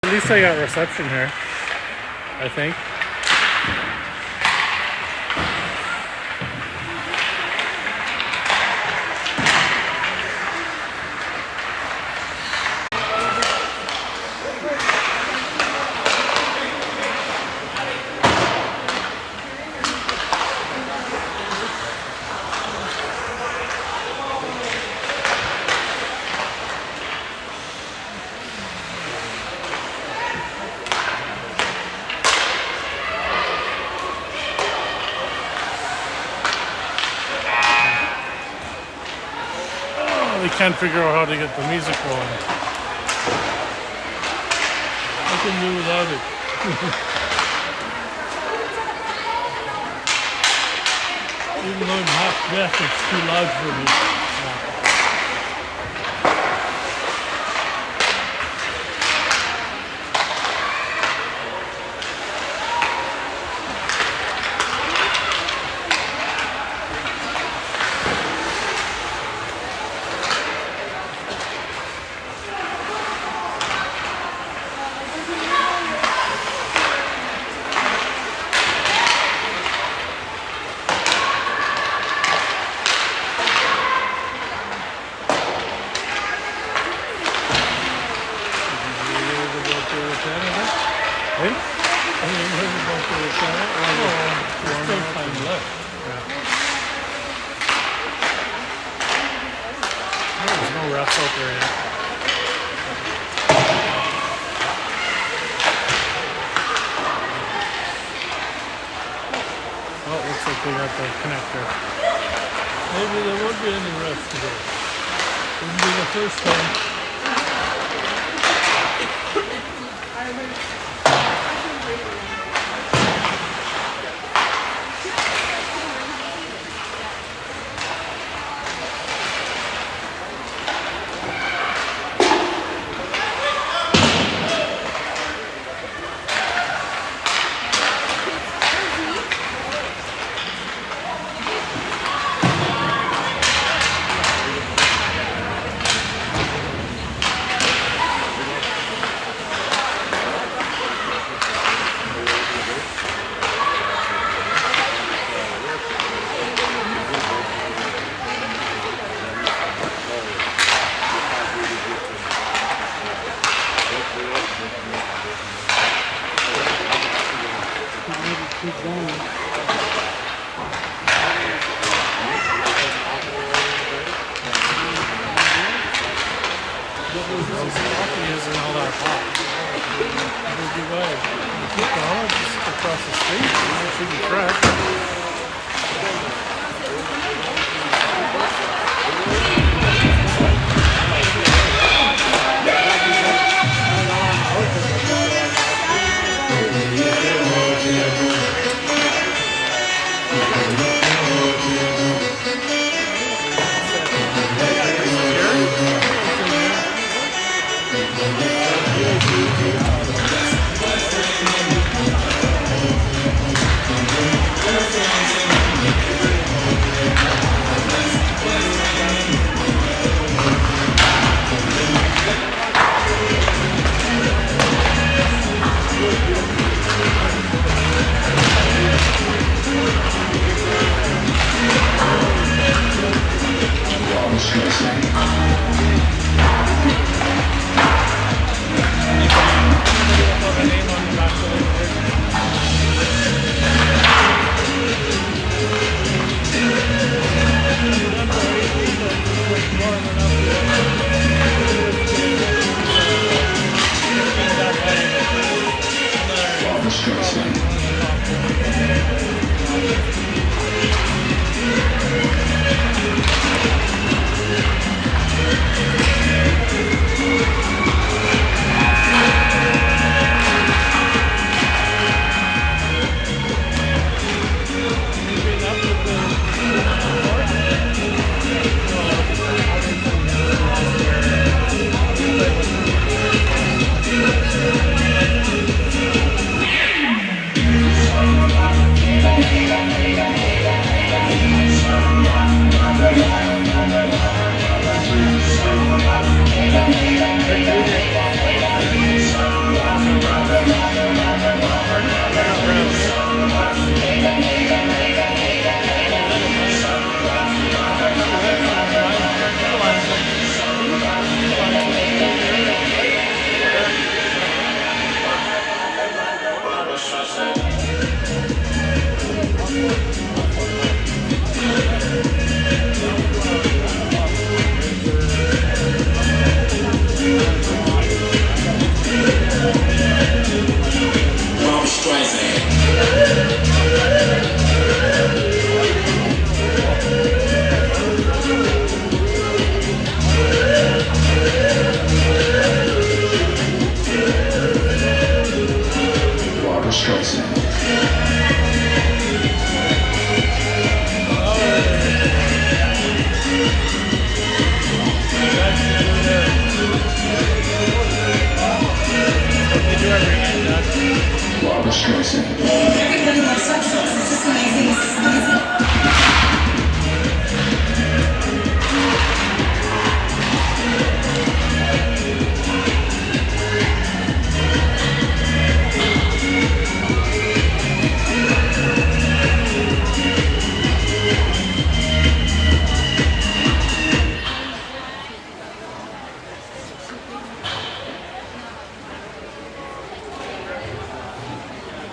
At least I got reception here, I think. They can't figure out how to get the music going. I can do without it. Even though I'm half deaf, it's too loud for me. There's no refs out there yet. Oh, looks like they got the connector. Maybe there won't be any refs today. Wouldn't be the first time. Keep going. Coffee isn't all that hot. It'll be right. Keep going, just across the street. It should be fresh.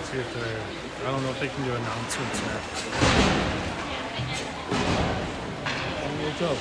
See if they're, I don't know if they can do announcements yet. We'll go.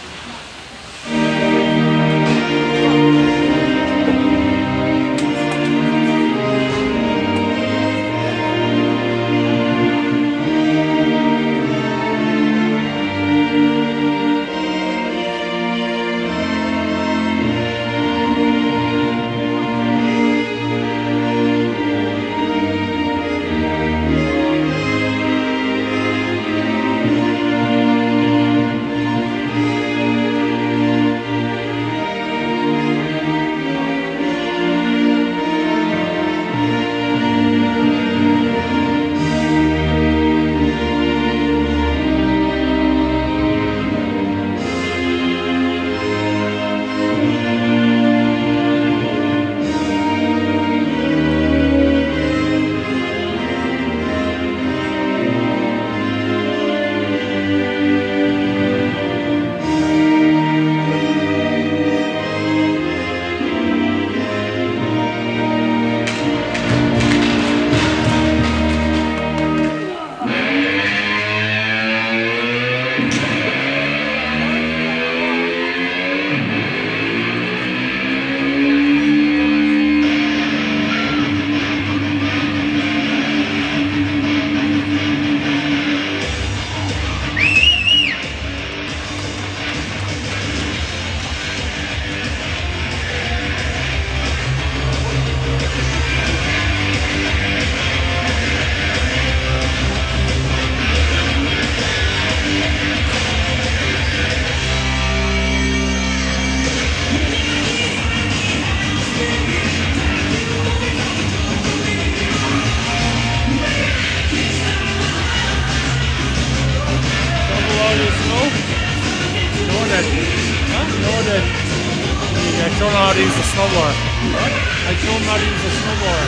I don't know how to use a snowblower. What? I told him how to use a snowblower.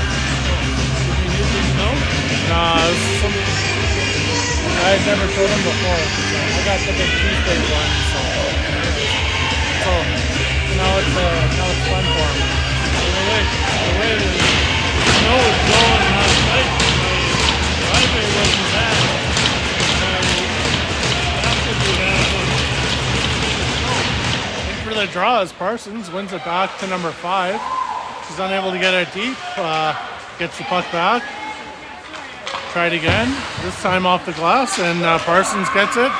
You didn't know? Nah, it was some... I had never told him before. So I got the big Tuesday one, so now it's fun for him. The way the snow was blowing last night, my driveway wasn't bad. After the for the draw is Parsons, wins it back to number 5. She's unable to get it deep, gets the puck back. Tried again, this time off the glass, and Parsons gets it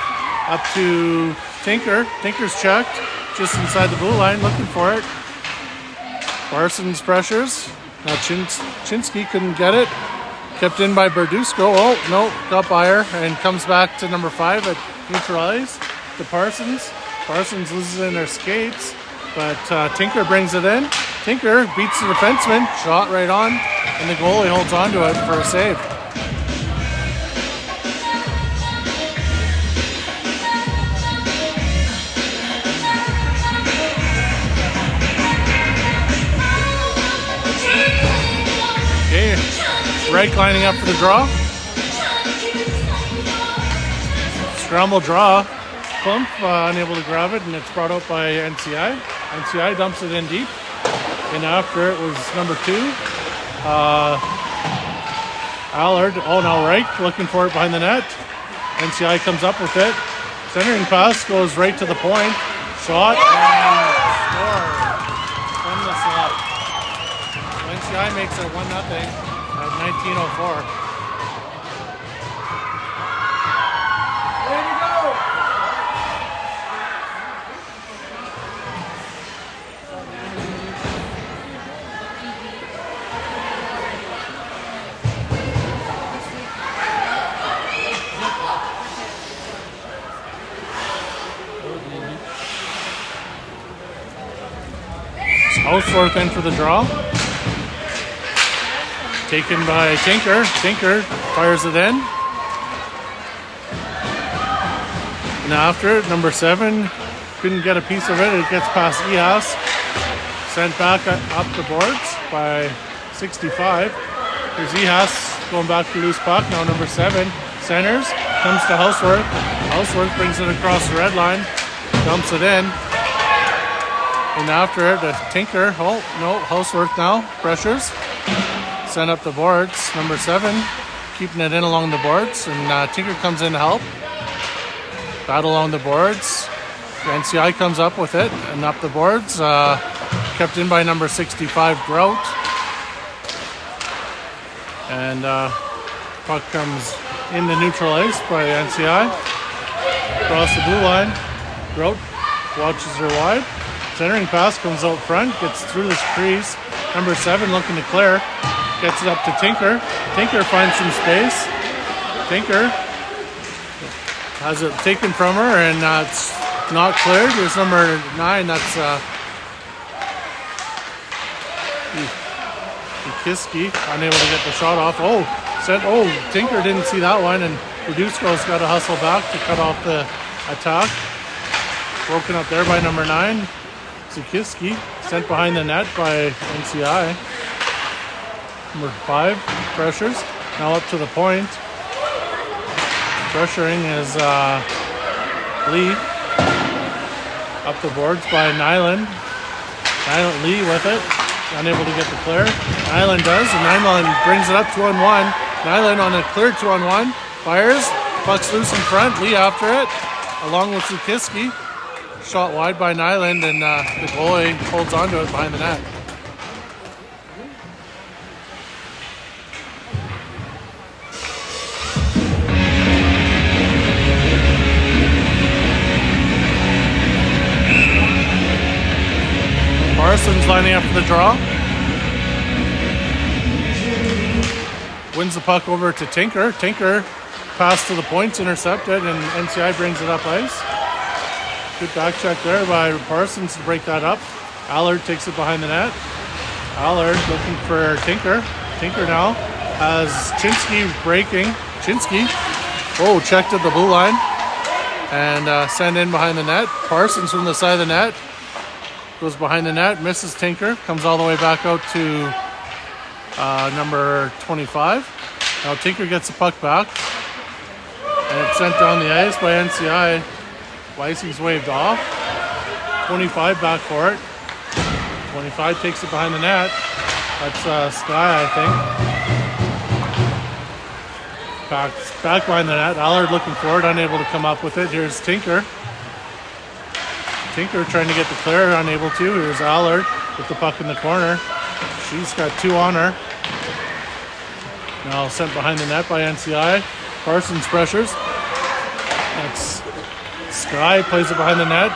up to Tinker. Tinker's checked, just inside the blue line, looking for it. Parsons pressures. Now Chinsky couldn't get it. Kept in by Berdusco. Oh, no, got by her, and comes back to number 5 at neutral ice to Parsons. Parsons loses in her skates, but Tinker brings it in. Tinker beats the defenseman, shot right on, and the goalie holds on to it for a save. Okay, Reich lining up for the draw. Scramble draw. Clump unable to grab it, and it's brought out by NCI. NCI dumps it in deep, and after it was number 2. Allard, now Reich looking for it behind the net. NCI comes up with it. Centering pass goes right to the point. Shot and score from the slot. NCI makes it 1-0. at 19:04. Houseworth in for the draw. Taken by Tinker. Tinker fires it in. And after it, number 7 couldn't get a piece of it. It gets past Ehas. Sent back up the boards by 65. There's Ehas going back to loose puck. Now number 7 centers. Comes to Houseworth. Houseworth brings it across the red line. Dumps it in. And after it, the Tinker, oh no, Houseworth now, pressures. Send up the boards. Number 7, keeping it in along the boards. And Tinker comes in to help. Battle along the boards. The NCI comes up with it and up the boards. Kept in by number 65, Grout. And puck comes in the neutral ice by NCI. Across the blue line. Grout watches her wide. Centering pass comes out front, gets through the crease. Number 7 looking to clear. Gets it up to Tinker. Tinker finds some space. Tinker has it taken from her, and it's not cleared. Here's number 9. That's Kiski, unable to get the shot off. Tinker didn't see that one, and Redusko's got to hustle back to cut off the attack. Broken up there by number 9. Zukiski, sent behind the net by NCI. Number 5, pressures. Now up to the point. Pressuring is Lee. Up the boards by Nyland. Lee with it. Unable to get the clear. Nyland does, and Nyland brings it up 2-on-1. Nyland on a clear 2-on-1. Fires. Puck's loose in front. Lee after it. Along with Zukiski. Shot wide by Nyland, and the goalie holds onto it behind the net. Parsons lining up for the draw. Wins the puck over to Tinker. Tinker pass to the points, intercepted, and NCI brings it up ice. Good back check there by Parsons to break that up. Allard takes it behind the net. Allard looking for Tinker. Tinker now has Chinsky breaking. Chinsky, checked at the blue line and sent in behind the net. Parsons from the side of the net goes behind the net, misses Tinker, comes all the way back out to number 25. Now Tinker gets the puck back, and it's sent down the ice by NCI. Weissing's waved off. 25 back for it. 25 takes it behind the net. That's Sky, I think. Back behind the net. Allard looking for it, unable to come up with it. Here's Tinker. Tinker trying to get the clear, unable to. Here's Allard with the puck in the corner. She's got 2 on her. Now sent behind the net by NCI. Parsons pressures. That's Sky, plays it behind the net.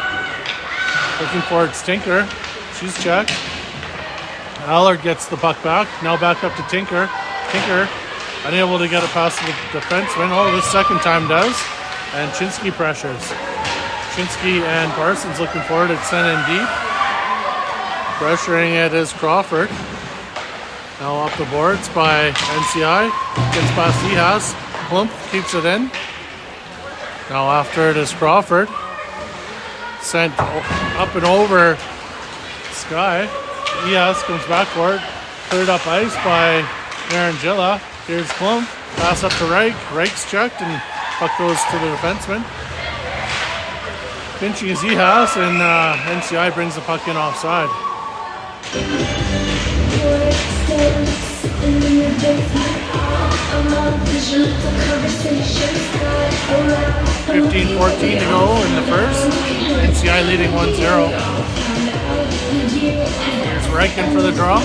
Looking for it, Tinker. She's checked. Allard gets the puck back. Now back up to Tinker. Tinker unable to get it past the defenseman. This second time does. And Chinsky pressures. Chinsky and Parsons looking for it. It's sent in deep. Pressuring it is Crawford. Now up the boards by NCI. Gets past Ehas. Klump keeps it in. Now after it is Crawford. Sent up and over Sky. Ehas comes back for it. Cleared up ice by Narangilla. Here's Klump. Pass up to Reich. Reich's checked and puck goes to the defenseman. Pinching is Ehas, and NCI brings the puck in offside. 15-14 to go in the first. NCI leading 1-0. Here's Reichen for the draw.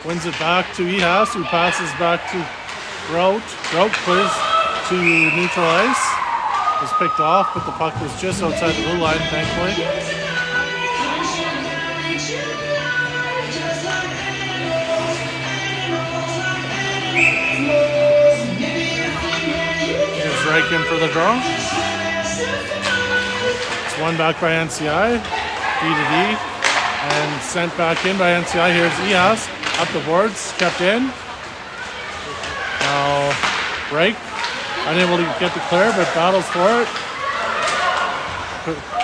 Wins it back to Ehas, who passes back to Grout. Grout plays to neutral ice. Was picked off, but the puck was just outside the blue line, thankfully. Here's Reichen for the draw. It's won back by NCI, D to D, and sent back in by NCI. Here's Ehas, up the boards, kept in. Now Reich, unable to get the clear, but battles for it.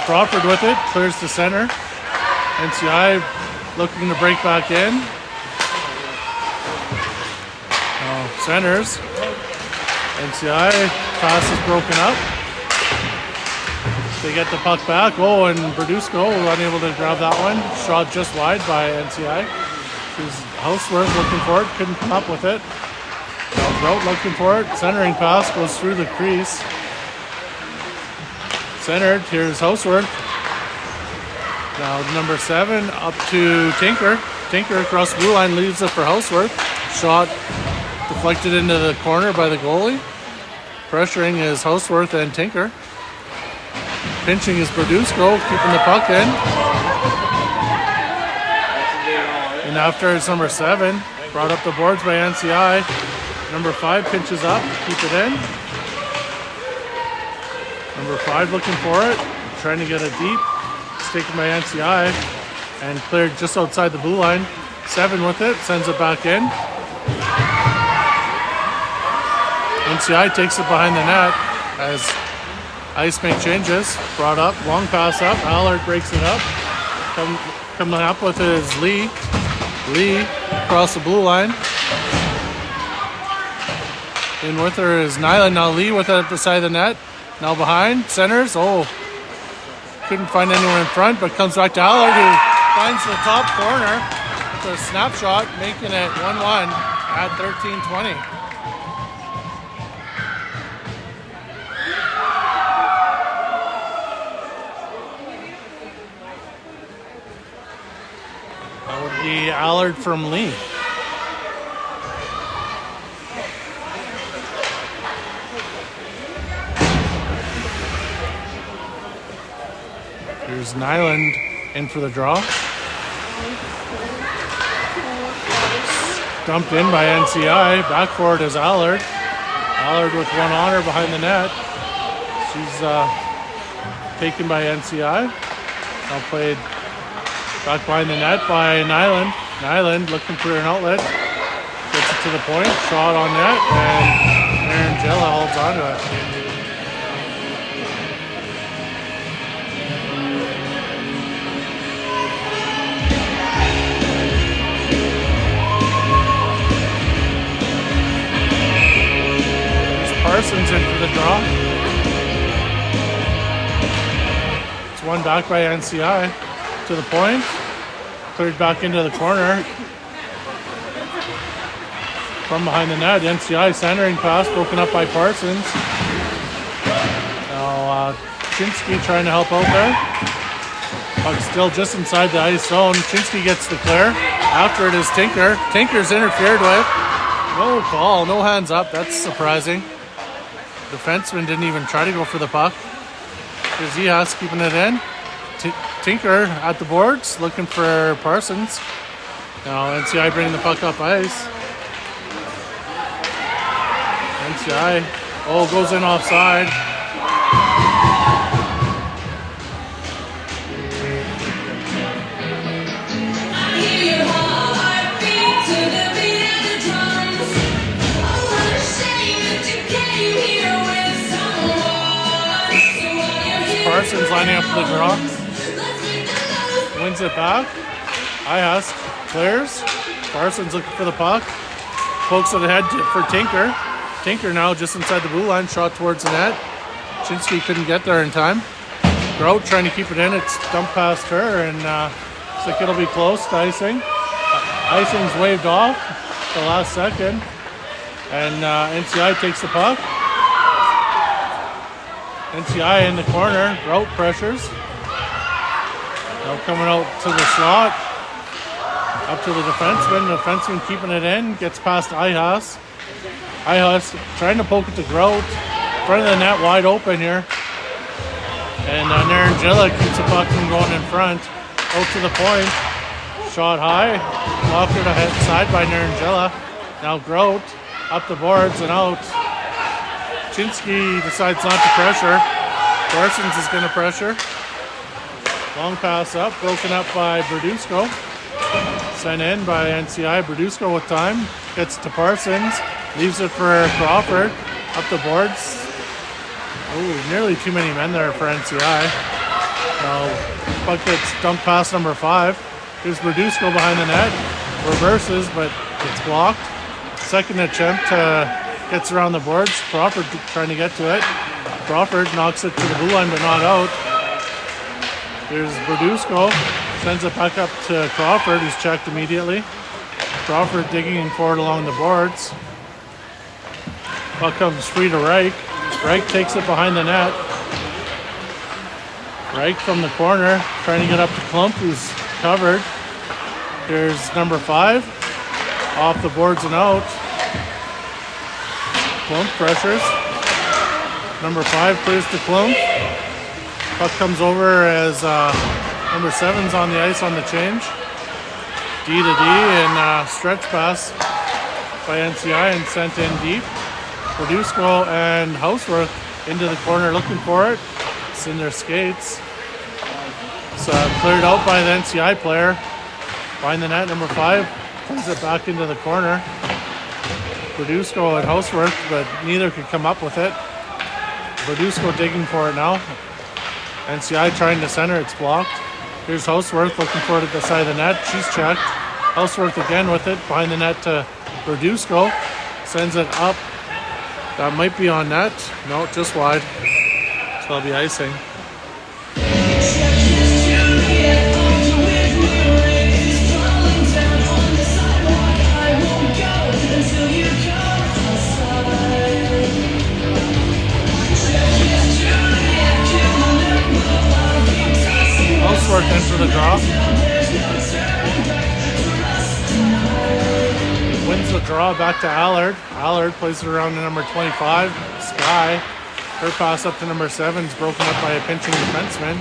Crawford with it, clears to center. NCI looking to break back in. Now centers. NCI pass is broken up. They get the puck back. Oh, and Berdusco unable to grab that one. Shot just wide by NCI. His Houseworth looking for it, couldn't come up with it. Grout looking for it. Centering pass goes through the crease. Centered. Here's Houseworth. Now number 7 up to Tinker. Tinker across the blue line leaves it for Houseworth. Shot deflected into the corner by the goalie. Pressuring is Houseworth and Tinker. Pinching is Berdusco, keeping the puck in. And after it's number 7, brought up the boards by NCI. Number 5 pinches up, keep it in. Number 5 looking for it, trying to get it deep. It's taken by NCI and cleared just outside the blue line. 7 with it, sends it back in. NCI takes it behind the net as ice make changes. Brought up, long pass up. Allard breaks it up. Coming up with is Lee. Lee across the blue line. In with her is Nyland. Now Lee with it at the side of the net. Now behind. Centers. Oh. Couldn't find anyone in front, but comes back to Allard, who finds the top corner with a snapshot, making it 1-1 at 13:20. That would be Allard from Lee. Here's Nyland in for the draw. Dumped in by NCI. Back forward is Allard. Allard with one on her behind the net. She's taken by NCI. Now played back behind the net by Nyland. Nyland looking for an outlet. Gets it to the point. Shot on net. And Aaron Jella holds on to it. Parsons in for the draw. It's won back by NCI to the point. Cleared back into the corner. From behind the net, NCI centering pass broken up by Parsons. Now Chinsky trying to help out there. Puck still just inside the ice zone. Chinsky gets the clear. After it is Tinker. Tinker's interfered with. No call, no hands up. That's surprising. Defenseman didn't even try to go for the puck. Here's Ehas keeping it in. Tinker at the boards, looking for Parsons. Now NCI bringing the puck up ice. NCI, goes in offside. Parsons lining up for the draw. Wins it back. Ehas clears. Parsons looking for the puck. Pokes it ahead for Tinker. Tinker now just inside the blue line. Shot towards the net. Chinsky couldn't get there in time. Grout trying to keep it in. It's dumped past her, and looks like it'll be close to icing. Icing's waved off the last second. And NCI takes the puck. NCI in the corner, Grout pressures. Now coming out to the slot. Up to the defenseman. The defenseman keeping it in. Gets past Ihas. Ihas trying to poke it to Grote. Front of the net wide open here. And Narangilla keeps the puck from going in front. Out to the point. Shot high. Lofted ahead side by Narangilla. Now Grote up the boards and out. Chinsky decides not to pressure. Parsons is going to pressure. Long pass up. Broken up by Berdusco. Sent in by NCI. Berdusco with time. Gets to Parsons. Leaves it for Crawford. Up the boards. Oh, nearly too many men there for NCI. Now, puck gets dumped past number 5. Here's Berdusco behind the net. Reverses, but it's blocked. Second attempt gets around the boards. Crawford trying to get to it. Crawford knocks it to the blue line, but not out. Here's Berdusco. Sends it back up to Crawford, who's checked immediately. Crawford digging forward along the boards. Puck comes free to Reich. Reich takes it behind the net. Reich from the corner, trying to get up to Klump, who's covered. Here's number 5. Off the boards and out. Klump pressures. Number 5 clears to Klump. Puck comes over as number 7's on the ice on the change. D to D and stretch pass by NCI and sent in deep. Berdusco and Houseworth into the corner looking for it. It's in their skates. It's cleared out by the NCI player. Behind the net, number 5 plays it back into the corner. Berdusco and Houseworth, but neither could come up with it. Berdusco digging for it now. NCI trying to center, it's blocked. Here's Houseworth looking for it at the side of the net. She's checked. Houseworth again with it. Behind the net to Berdusco. Sends it up. That might be on net. No, just wide. So that'll be icing. Houseworth in for the draw. Wins the draw back to Allard. Allard plays it around to number 25, Sky. Her pass up to number 7 is broken up by a pinching defenseman.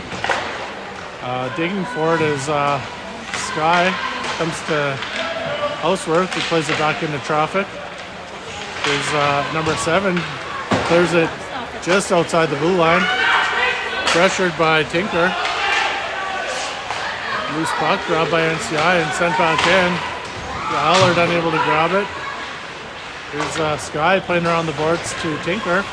Digging for it is Sky. Comes to Houseworth, who plays it back into traffic. There's number 7. Clears it just outside the blue line. Pressured by Tinker. Loose puck grabbed by NCI and sent back in. Allard unable to grab it. Here's Sky playing around the boards to Tinker.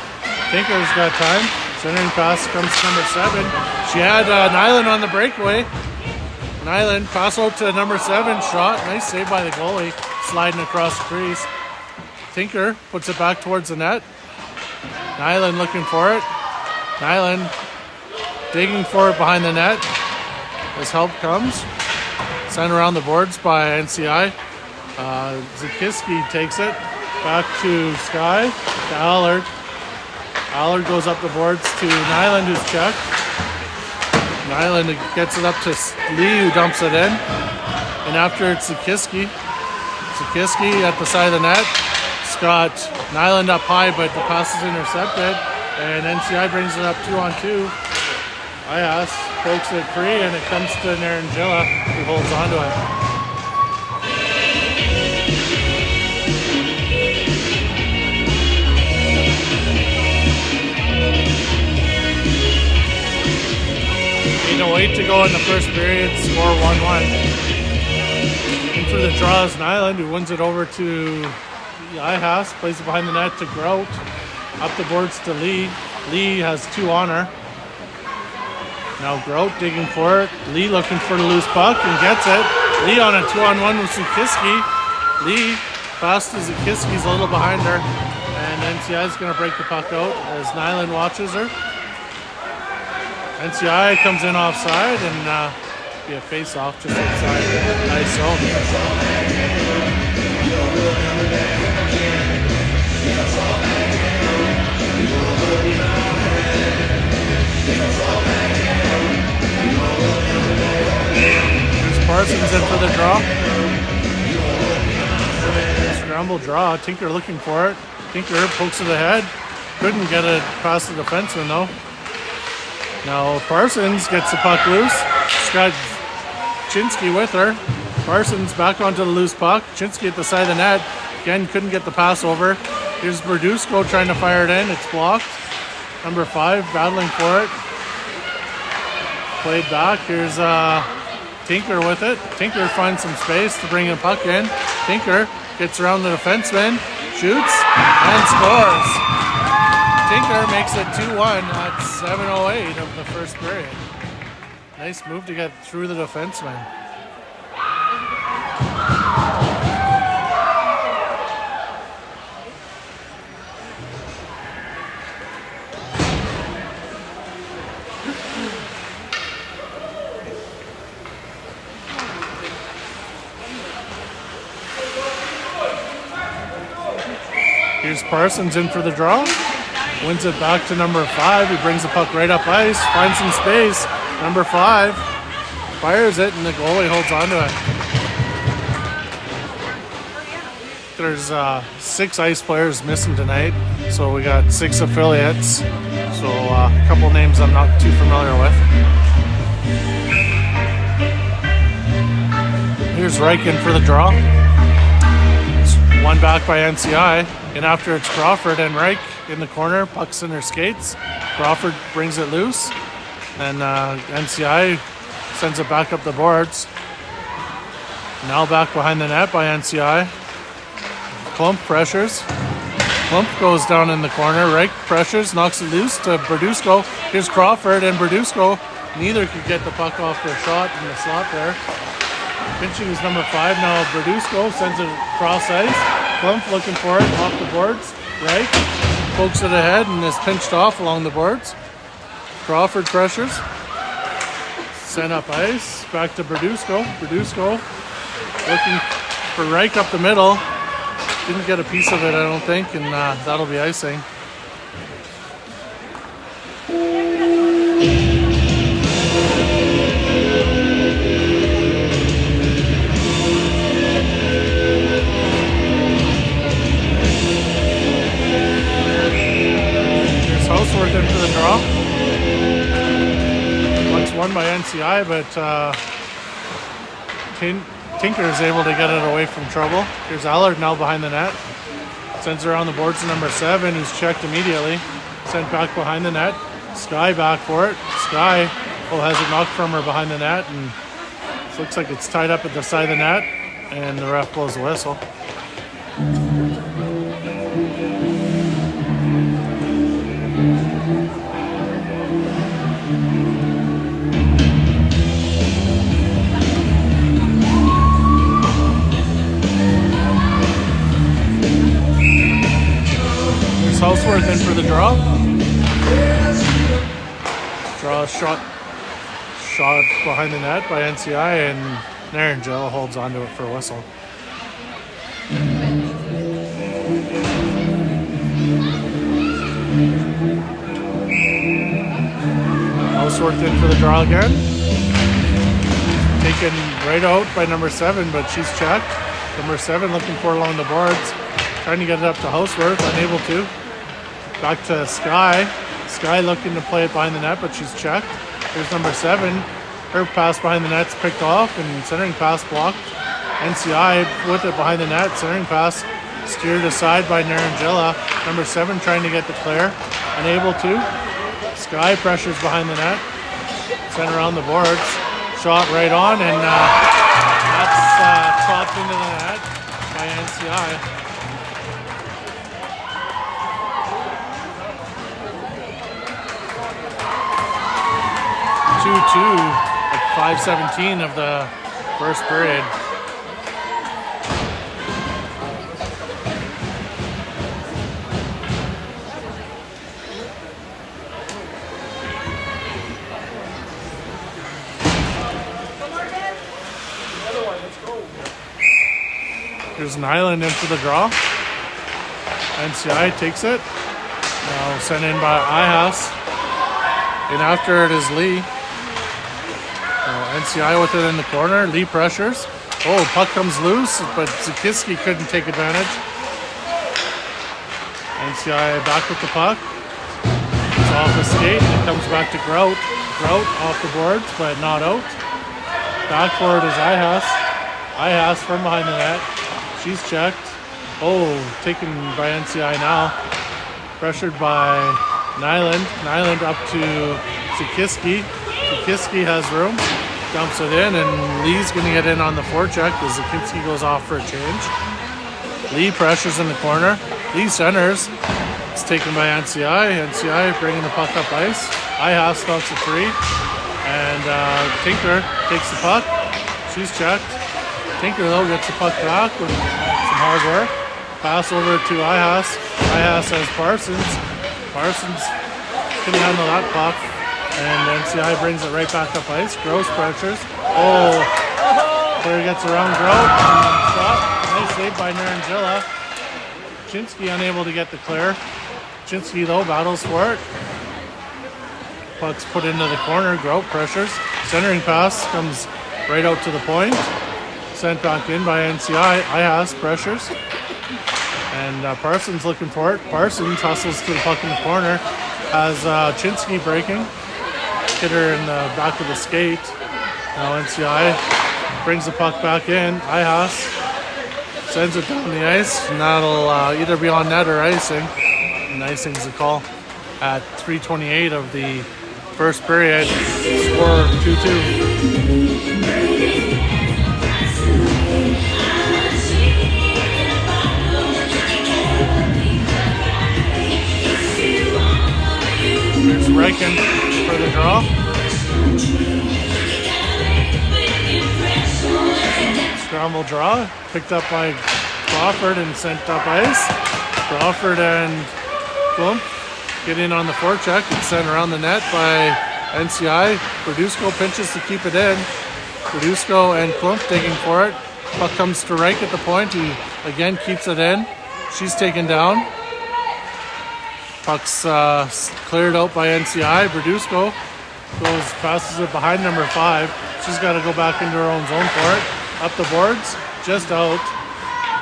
Tinker's got time. Centering pass comes to number 7. She had Nyland on the breakaway. Nyland pass out to number 7. Shot. Nice save by the goalie. Sliding across the crease. Tinker puts it back towards the net. Nyland looking for it. Nyland digging for it behind the net. As help comes. Sent around the boards by NCI. Zakiski takes it back to Sky, to Allard. Allard goes up the boards to Nyland, who's checked. Nyland gets it up to Lee, who dumps it in. And after it's Zakiski. Zakiski at the side of the net. Scott Nyland up high, but the pass is intercepted. And NCI brings it up 2-on-2. Ayas pokes it free, and it comes to Narangilla, who holds onto it. Wait to go in the first period, score 1-1. In for the draw is Nyland, who wins it over to Ihas, plays it behind the net to Grote. Up the boards to Lee. Lee has 2 on her. Now Grote digging for it. Lee looking for the loose puck and gets it. Lee on a 2-on-1 with Zakiski. Lee pass to Zakiski's a little behind her. And NCI is going to break the puck out as Nyland watches her. NCI comes in offside and be a face-off just outside ice zone. There's Parsons in for the draw. scramble draw. Tinker looking for it. Tinker pokes it ahead. Couldn't get it past the defenseman though. Now Parsons gets the puck loose. She's got Chinsky with her. Parsons back onto the loose puck. Chinsky at the side of the net. Again, couldn't get the pass over. Here's Berdusco trying to fire it in. It's blocked. Number 5 battling for it. Played back. Here's Tinker with it. Tinker finds some space to bring the puck in. Tinker gets around the defenseman, shoots, and scores. Tinker makes it 2-1 at 7:08 of the first period. Nice move to get through the defenseman. Here's Parsons in for the draw. Wins it back to number 5. He brings the puck right up ice. Finds some space. Number 5 fires it and the goalie holds on to it. There's 6 ice players missing tonight. So we got 6 affiliates. So a couple names I'm not too familiar with. Here's Reichen for the draw. It's won back by NCI. And after it's Crawford and Reich in the corner, puck's in her skates. Crawford brings it loose, and NCI sends it back up the boards. Now back behind the net by NCI. Klump pressures. Klump goes down in the corner. Reich pressures, knocks it loose to Berdusco. Here's Crawford and Berdusco. Neither could get the puck off their shot in the slot there. Pinching is number 5 now. Berdusco sends it across ice. Klump looking for it off the boards. Reich pokes it ahead and is pinched off along the boards. Crawford pressures. Sent up ice. Back to Berdusco. Berdusco looking for Reich up the middle. Didn't get a piece of it, I don't think, and that'll be icing. Houseworth in for the draw. Puck's won by NCI, but Tinker is able to get it away from trouble. Here's Allard now behind the net. Sends it around the boards to number 7, who's checked immediately. Sent back behind the net. Sky back for it. Sky has it knocked from her behind the net, and it looks like it's tied up at the side of the net, and the ref blows the whistle. Houseworth in for the draw. Draw shot behind the net by NCI, and Narangel holds onto it for a whistle. Houseworth in for the draw again. Taken right out by number 7, but she's checked. Number 7 looking for along the boards. Trying to get it up to Houseworth, unable to. Back to Sky. Sky looking to play it behind the net, but she's checked. Here's number 7. Her pass behind the net's picked off, and centering pass blocked. NCI with it behind the net. Centering pass steered aside by Narangela. Number 7 trying to get the clear. Unable to. Sky pressures behind the net. Sent around the boards. Shot right on, and that's chopped into the net by NCI. 2-2 at 5:17 of the first period. Here's Nyland in for the draw. NCI takes it. Now sent in by Ihas. And after it is Lee. NCI with it in the corner. Lee pressures. Oh, puck comes loose, but Zakiski couldn't take advantage. NCI back with the puck. It's off the skate. It comes back to Grout. Grout off the boards, but not out. Back forward is Ihas. Ihas from behind the net. She's checked. Oh, taken by NCI now. Pressured by Nyland. Nyland up to Zakiski. Zakiski has room. Dumps it in, and Lee's going to get in on the forecheck as Zakiski goes off for a change. Lee pressures in the corner. Lee centers. It's taken by NCI. NCI bringing the puck up ice. Ihas stops a free. And Tinker takes the puck. She's checked. Tinker, though, gets the puck back with some hard work. Pass over to Ihas. Ihas has Parsons. Parsons couldn't handle that puck. And NCI brings it right back up ice. Gross pressures. Oh, player gets around Grout. Stop. Nice save by Narangilla. Chinsky unable to get the clear. Chinsky, though, battles for it. Puck's put into the corner. Grout pressures. Centering pass comes right out to the point. Sent back in by NCI. Ihas pressures. And Parsons looking for it. Parsons hustles to the puck in the corner. Has Chinsky breaking. Hit her in the back of the skate. Now NCI brings the puck back in. Ihas sends it down the ice. And that'll either be on net or icing. And icing's the call at 3:28 of the first period. Score 2-2. There's Reichen for the draw. Scramble draw. Picked up by Crawford and sent up ice. Crawford and Klump get in on the forecheck and sent around the net by NCI. Verduzco pinches to keep it in. Verduzco and Klump digging for it. Puck comes to Reich at the point, who again keeps it in. She's taken down. Puck's cleared out by NCI. Verduzco passes it behind number 5. She's got to go back into her own zone for it. Up the boards, just out.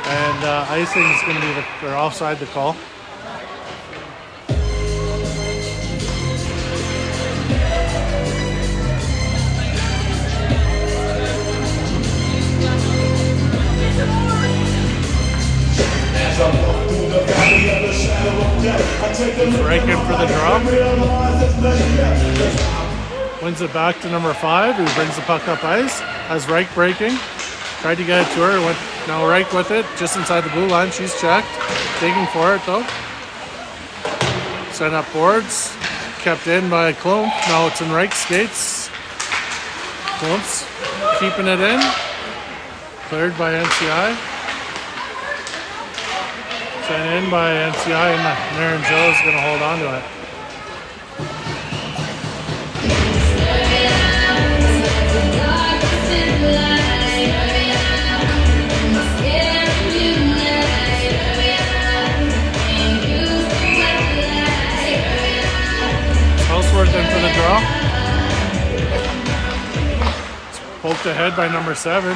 And icing is going to be or offside the call. Reich in for the draw. Wins it back to number 5, who brings the puck up ice. Has Reich breaking. Tried to get it to her. Now Reich with it, just inside the blue line. She's checked. Digging for it, though. Sent up boards. Kept in by Klump. Now it's in Reich's skates. Klump's keeping it in. Cleared by NCI. Sent in by NCI, and Narangilla is going to hold on to it. Houseworth in for the draw. It's poked ahead by number 7.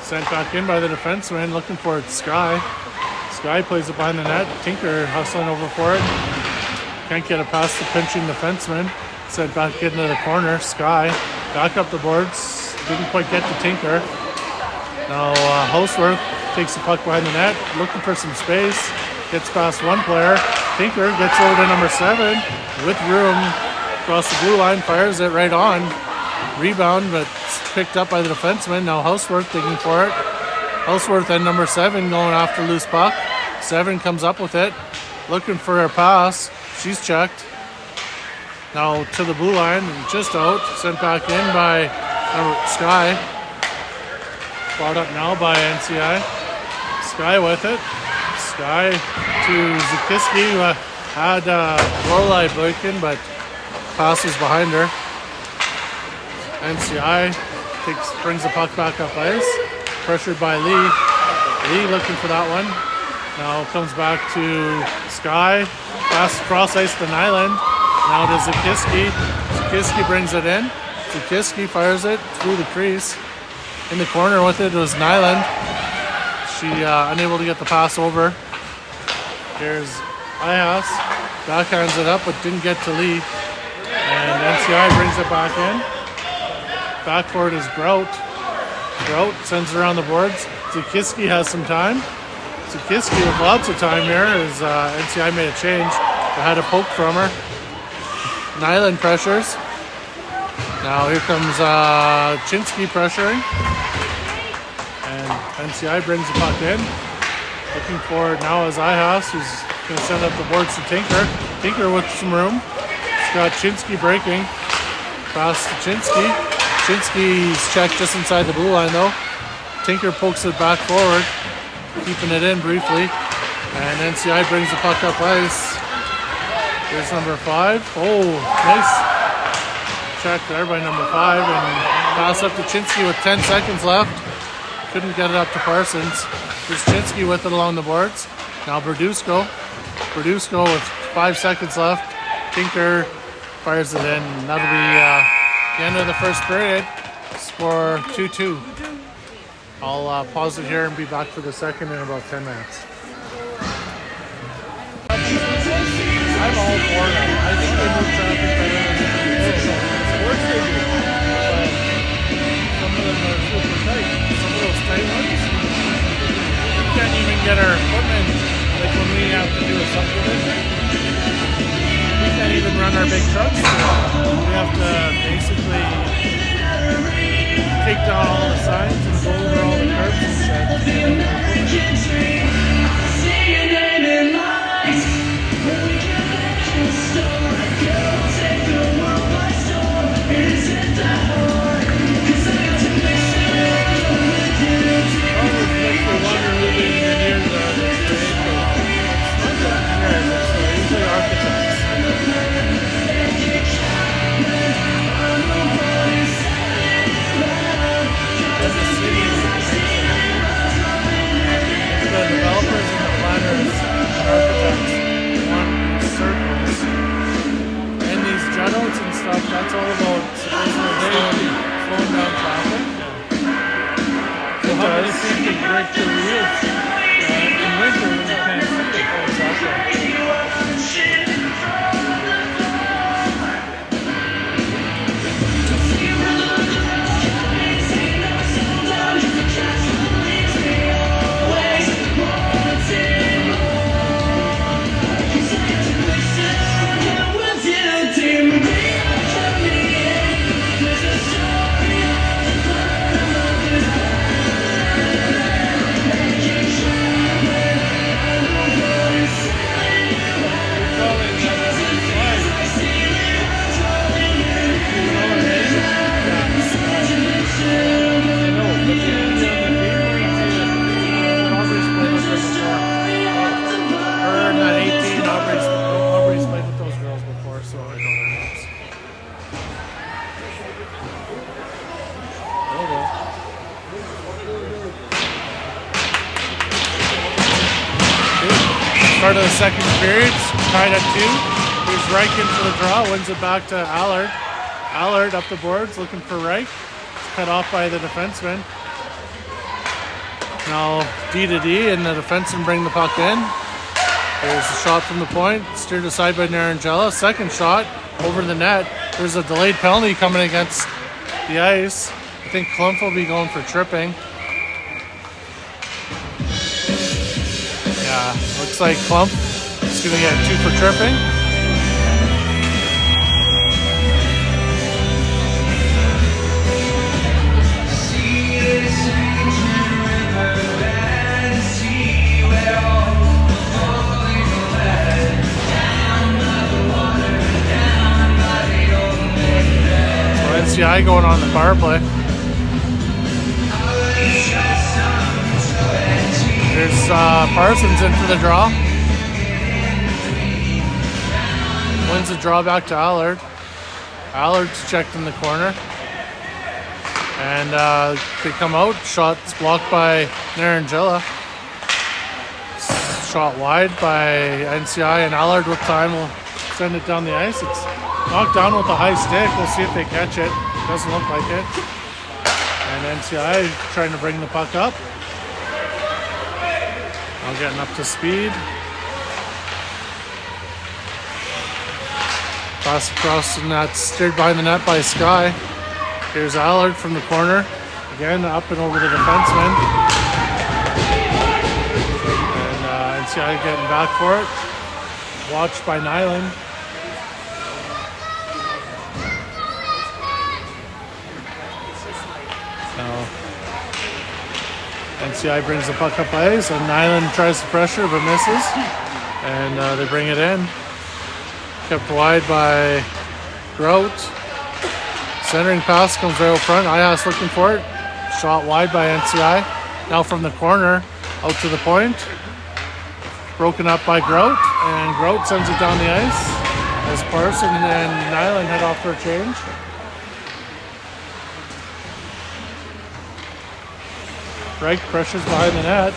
Sent back in by the defenseman, looking for it, Sky. Sky plays it behind the net. Tinker hustling over for it. Can't get it past the pinching defenseman. Sent back into the corner. Sky back up the boards. Didn't quite get to Tinker. Now Houseworth takes the puck behind the net, looking for some space. Gets past one player. Tinker gets over to number 7 with room across the blue line. Fires it right on. Rebound, but it's picked up by the defenseman. Now Houseworth digging for it. Houseworth and number 7 going after loose puck. 7 comes up with it, looking for a pass. She's checked. Now to the blue line, just out. Sent back in by Sky. Brought up now by NCI. Sky with it. Sky to Zakiski, who had Lorelei breaking, but pass was behind her. NCI brings the puck back up ice. Pressured by Lee. Lee looking for that one. Now comes back to Sky. Pass across ice to Nyland. Now to Zakiski. Zakiski brings it in. Zakiski fires it through the crease. In the corner with it was Nyland. She unable to get the pass over. Here's Ihas. Backhands it up, but didn't get to Lee. And NCI brings it back in. Backboard is Grout. Grout sends it around the boards. Zukiski has some time. Zukiski with lots of time here as NCI made a change. They had a poke from her. Nyland pressures. Now here comes Chinsky pressuring. And NCI brings the puck in. Looking forward now is Ihas, who's going to send up the boards to Tinker. Tinker with some room. He's got Chinsky breaking. Pass to Chinsky. Chinsky's checked just inside the blue line though. Tinker pokes it back forward, keeping it in briefly. And NCI brings the puck up ice. Here's number 5. Oh, nice check there by number 5. And pass up to Chinsky with 10 seconds left. Couldn't get it up to Parsons. Here's Chinsky with it along the boards. Now Berdusco. Berdusco with 5 seconds left. Tinker fires it in. And that'll be the end of the first period. Score 2-2. I'll pause it here and be back for the second in about 10 minutes. I'm all for them. I think they move traffic better than they do. Of course they do. But some of them are super tight. Some of those tight ones, we can't even get our equipment. Like when we have to do a subdivision, we can't even run our big trucks. We have to basically take down all the signs and go over all the curbs and shit. That's all about slowing down traffic. So how do you think they break the wheels in winter when you can't see it? Start of the second period, tied at 2. Here's Reich in for the draw, wins it back to Allard. Allard up the boards, looking for Reich. It's cut off by the defenseman. Now D to D, and the defenseman bring the puck in. There's a shot from the point, steered aside by Narangella. Second shot over the net. There's a delayed penalty coming against the ice. I think Klumpf will be going for tripping. Yeah, looks like Klumpf is going to get 2 for tripping. So NCI going on the power play. There's Parsons in for the draw. Wins the draw back to Allard. Allard's checked in the corner. And they come out. Shot's blocked by Narangella. Shot wide by NCI, and Allard with time will send it down the ice. It's knocked down with a high stick. We'll see if they catch it. Doesn't look like it. And NCI trying to bring the puck up. Now getting up to speed. Pass across, and that's steered behind the net by Sky. Here's Allard from the corner. Again, up and over the defenseman. And NCI getting back for it. Watched by Nyland. Now, NCI brings the puck up ice, and Nyland tries to pressure but misses. And they bring it in. Kept wide by Grout. Centering pass comes right out front. Ihas looking for it. Shot wide by NCI. Now from the corner, out to the point. Broken up by Grout, and Grout sends it down the ice as Parson and Nyland head off for a change. Reich pressures behind the net.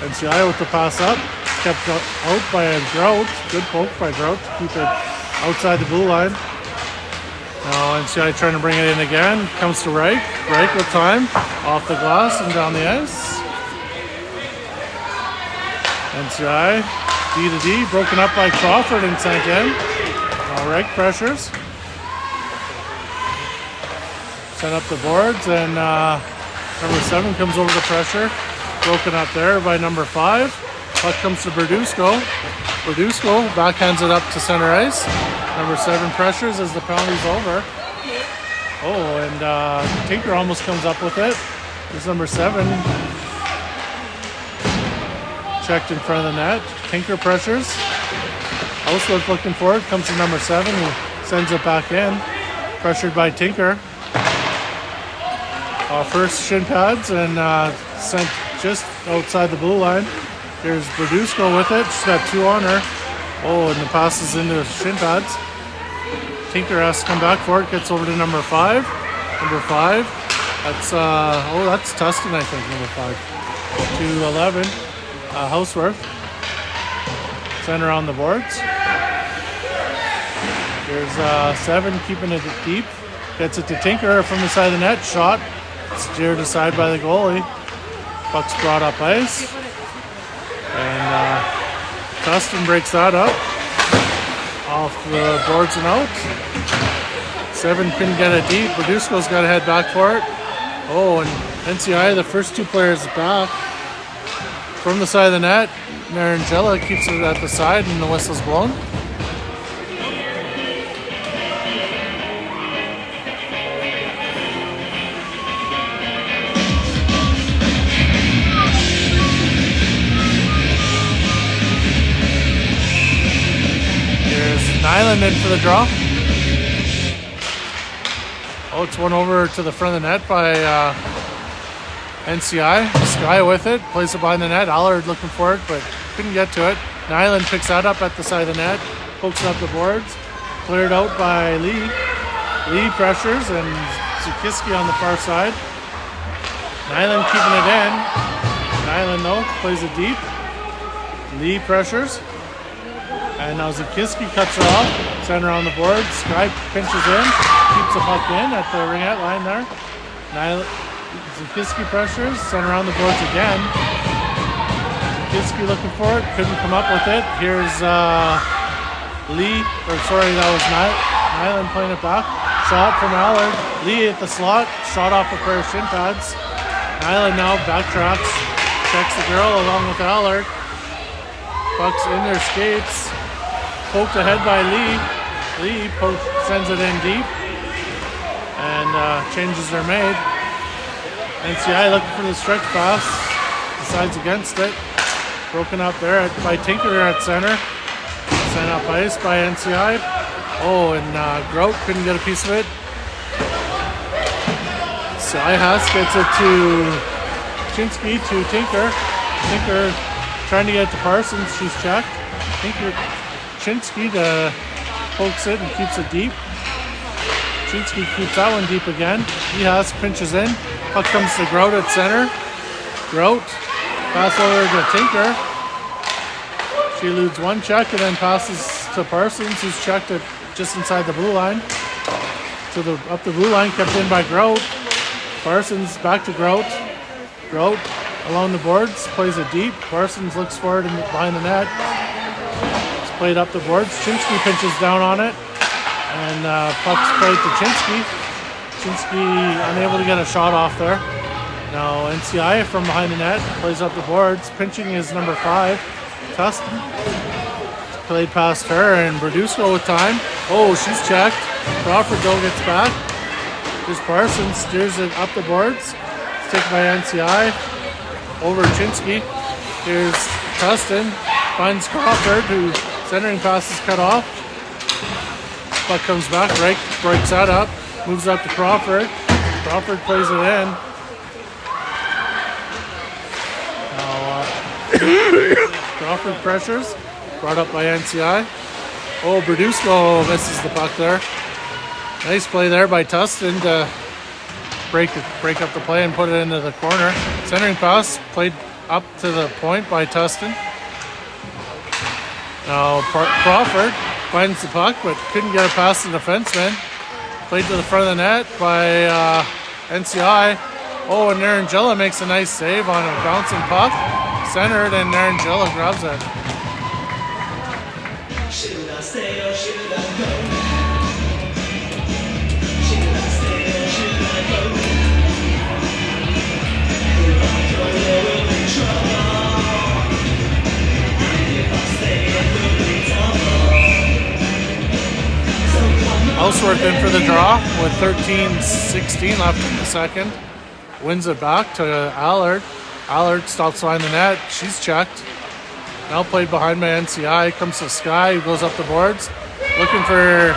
And NCI with the pass up. Kept out by Grout. Good poke by Grout to keep it outside the blue line. Now NCI trying to bring it in again. Comes to Reich. Reich with time. Off the glass and down the ice. NCI D to D. Broken up by Crawford and sent in. Now Reich pressures. Sent up the boards, and number 7 comes over the pressure. Broken up there by number 5. Puck comes to Berdusco. Berdusco backhands it up to center ice. Number 7 pressures as the penalty's over. Oh, and Tinker almost comes up with it. There's number 7. Checked in front of the net. Tinker pressures. Housework looking for it. Comes to number 7 who sends it back in. Pressured by Tinker. First shin pads and sent just outside the blue line. Here's Berdusco with it. She's got 2 on her. Oh, and the pass is into shin pads. Tinker has to come back for it. Gets over to number 5. Number 5. That's Tustin, I think, number 5. To 11. Houseworth. Center on the boards. Here's 7 keeping it deep. Gets it to Tinker from the side of the net. Shot. Steered aside by the goalie. Puck's brought up ice. And Tustin breaks that up. Off the boards and out. 7 couldn't get it deep. Berdusco's got to head back for it. Oh, and NCI, the first 2 players back. From the side of the net, Narangella keeps it at the side and the whistle's blown. Nyland in for the draw. Oh, it's one over to the front of the net by NCI. Sky with it. Plays it behind the net. Allard looking for it, but couldn't get to it. Nyland picks that up at the side of the net. Pokes it up the boards. Cleared out by Lee. Lee pressures and Zukiski on the far side. Nyland keeping it in. Nyland, though, plays it deep. Lee pressures. And now Zukiski cuts her off. Center on the board. Sky pinches in. Keeps the puck in at the ringette line there. Zukiski pressures. Center on the boards again. Zukiski looking for it. Couldn't come up with it. Here's Lee. That was Nyland playing it back. Shot from Allard. Lee at the slot. Shot off a pair of shin pads. Nyland now backtracks. Checks the girl along with Allard. Puck's in their skates. Poked ahead by Lee. Lee sends it in deep. And changes are made. NCI looking for the stretch pass. Decides against it. Broken up there by Tinker at center. Sent up ice by NCI. Oh, and Grout couldn't get a piece of it. So Ihas gets it to Chinsky to Tinker. Tinker trying to get it to Parsons. She's checked. Chinsky pokes it and keeps it deep. Chinsky keeps that one deep again. Ihas pinches in. Puck comes to Grout at center. Grout pass over to Tinker. She eludes one check and then passes to Parsons, who's checked it just inside the blue line. up the blue line, kept in by Grout. Parsons back to Grout. Grout along the boards, plays it deep. Parsons looks for it behind the net. It's played up the boards. Chinsky pinches down on it, and puck's played to Chinsky. Chinsky unable to get a shot off there. Now NCI from behind the net plays up the boards. Pinching is number 5, Tustin. It's played past her, and Berdusco with time. Oh, she's checked. Crawford though gets back. Here's Parsons, steers it up the boards. It's taken by NCI. Over Chinsky. Here's Tustin. Finds Crawford, who centering pass is cut off. Puck comes back, breaks that up. Moves up to Crawford. Crawford plays it in. Now Crawford pressures. Brought up by NCI. Oh, Berdusco misses the puck there. Nice play there by Tustin to break up the play and put it into the corner. Centering pass played up to the point by Tustin. Now Crawford finds the puck but couldn't get it past the defenseman. Played to the front of the net by NCI. Oh, and Narangilla makes a nice save on a bouncing puck. Centered, and Narangilla grabs it. Should I stay or should I go? Should I stay or should I go? If I go, there will be trouble. And if I stay, it will be double. So come on. Ellsworth in for the draw with 13:16 left in the second. Wins it back to Allard. Allard stops behind the net. She's checked. Now played behind by NCI. Comes to Sky, who goes up the boards. Looking for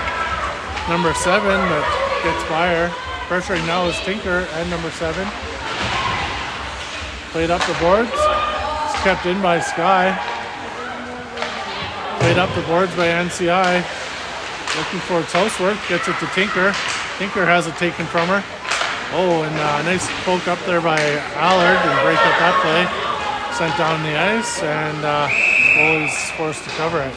number 7, but gets by her. Pressuring now is Tinker and number 7. Played up the boards. It's kept in by Sky. Played up the boards by NCI. Looking for its Housework. Gets it to Tinker. Tinker has it taken from her. Oh, and a nice poke up there by Allard and break up that play. Sent down the ice, and goalie's forced to cover it.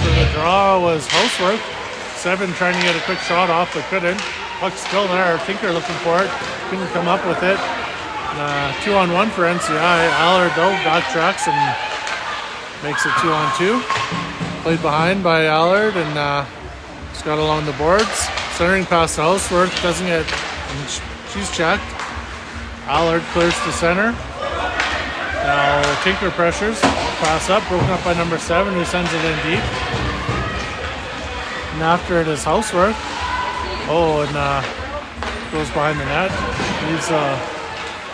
For the draw was Housework. 7 trying to get a quick shot off, but couldn't. Puck's still there. Tinker looking for it. Couldn't come up with it. 2-on-1 for NCI. Allard though backtracks and makes it 2-on-2. Played behind by Allard, and just got along the boards. Centering past Houseworth, doesn't get. She's checked. Allard clears to center. Now Tinker pressures. Pass up, broken up by number 7, who sends it in deep. And after it is Houseworth. Oh, and goes behind the net. Leaves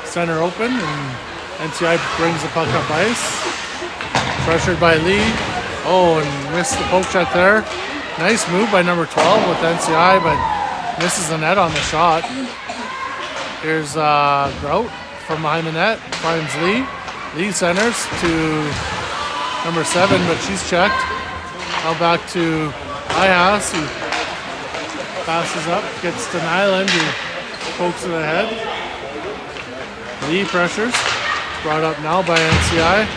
center open, and NCI brings the puck up ice. Pressured by Lee. Oh, and missed the poke check there. Nice move by number 12 with NCI, but misses the net on the shot. Here's Grout from behind the net. Finds Lee. Lee centers to number 7, but she's checked. Now back to Ihas, who passes up, gets to Nyland, who pokes it ahead. Lee pressures, brought up now by NCI.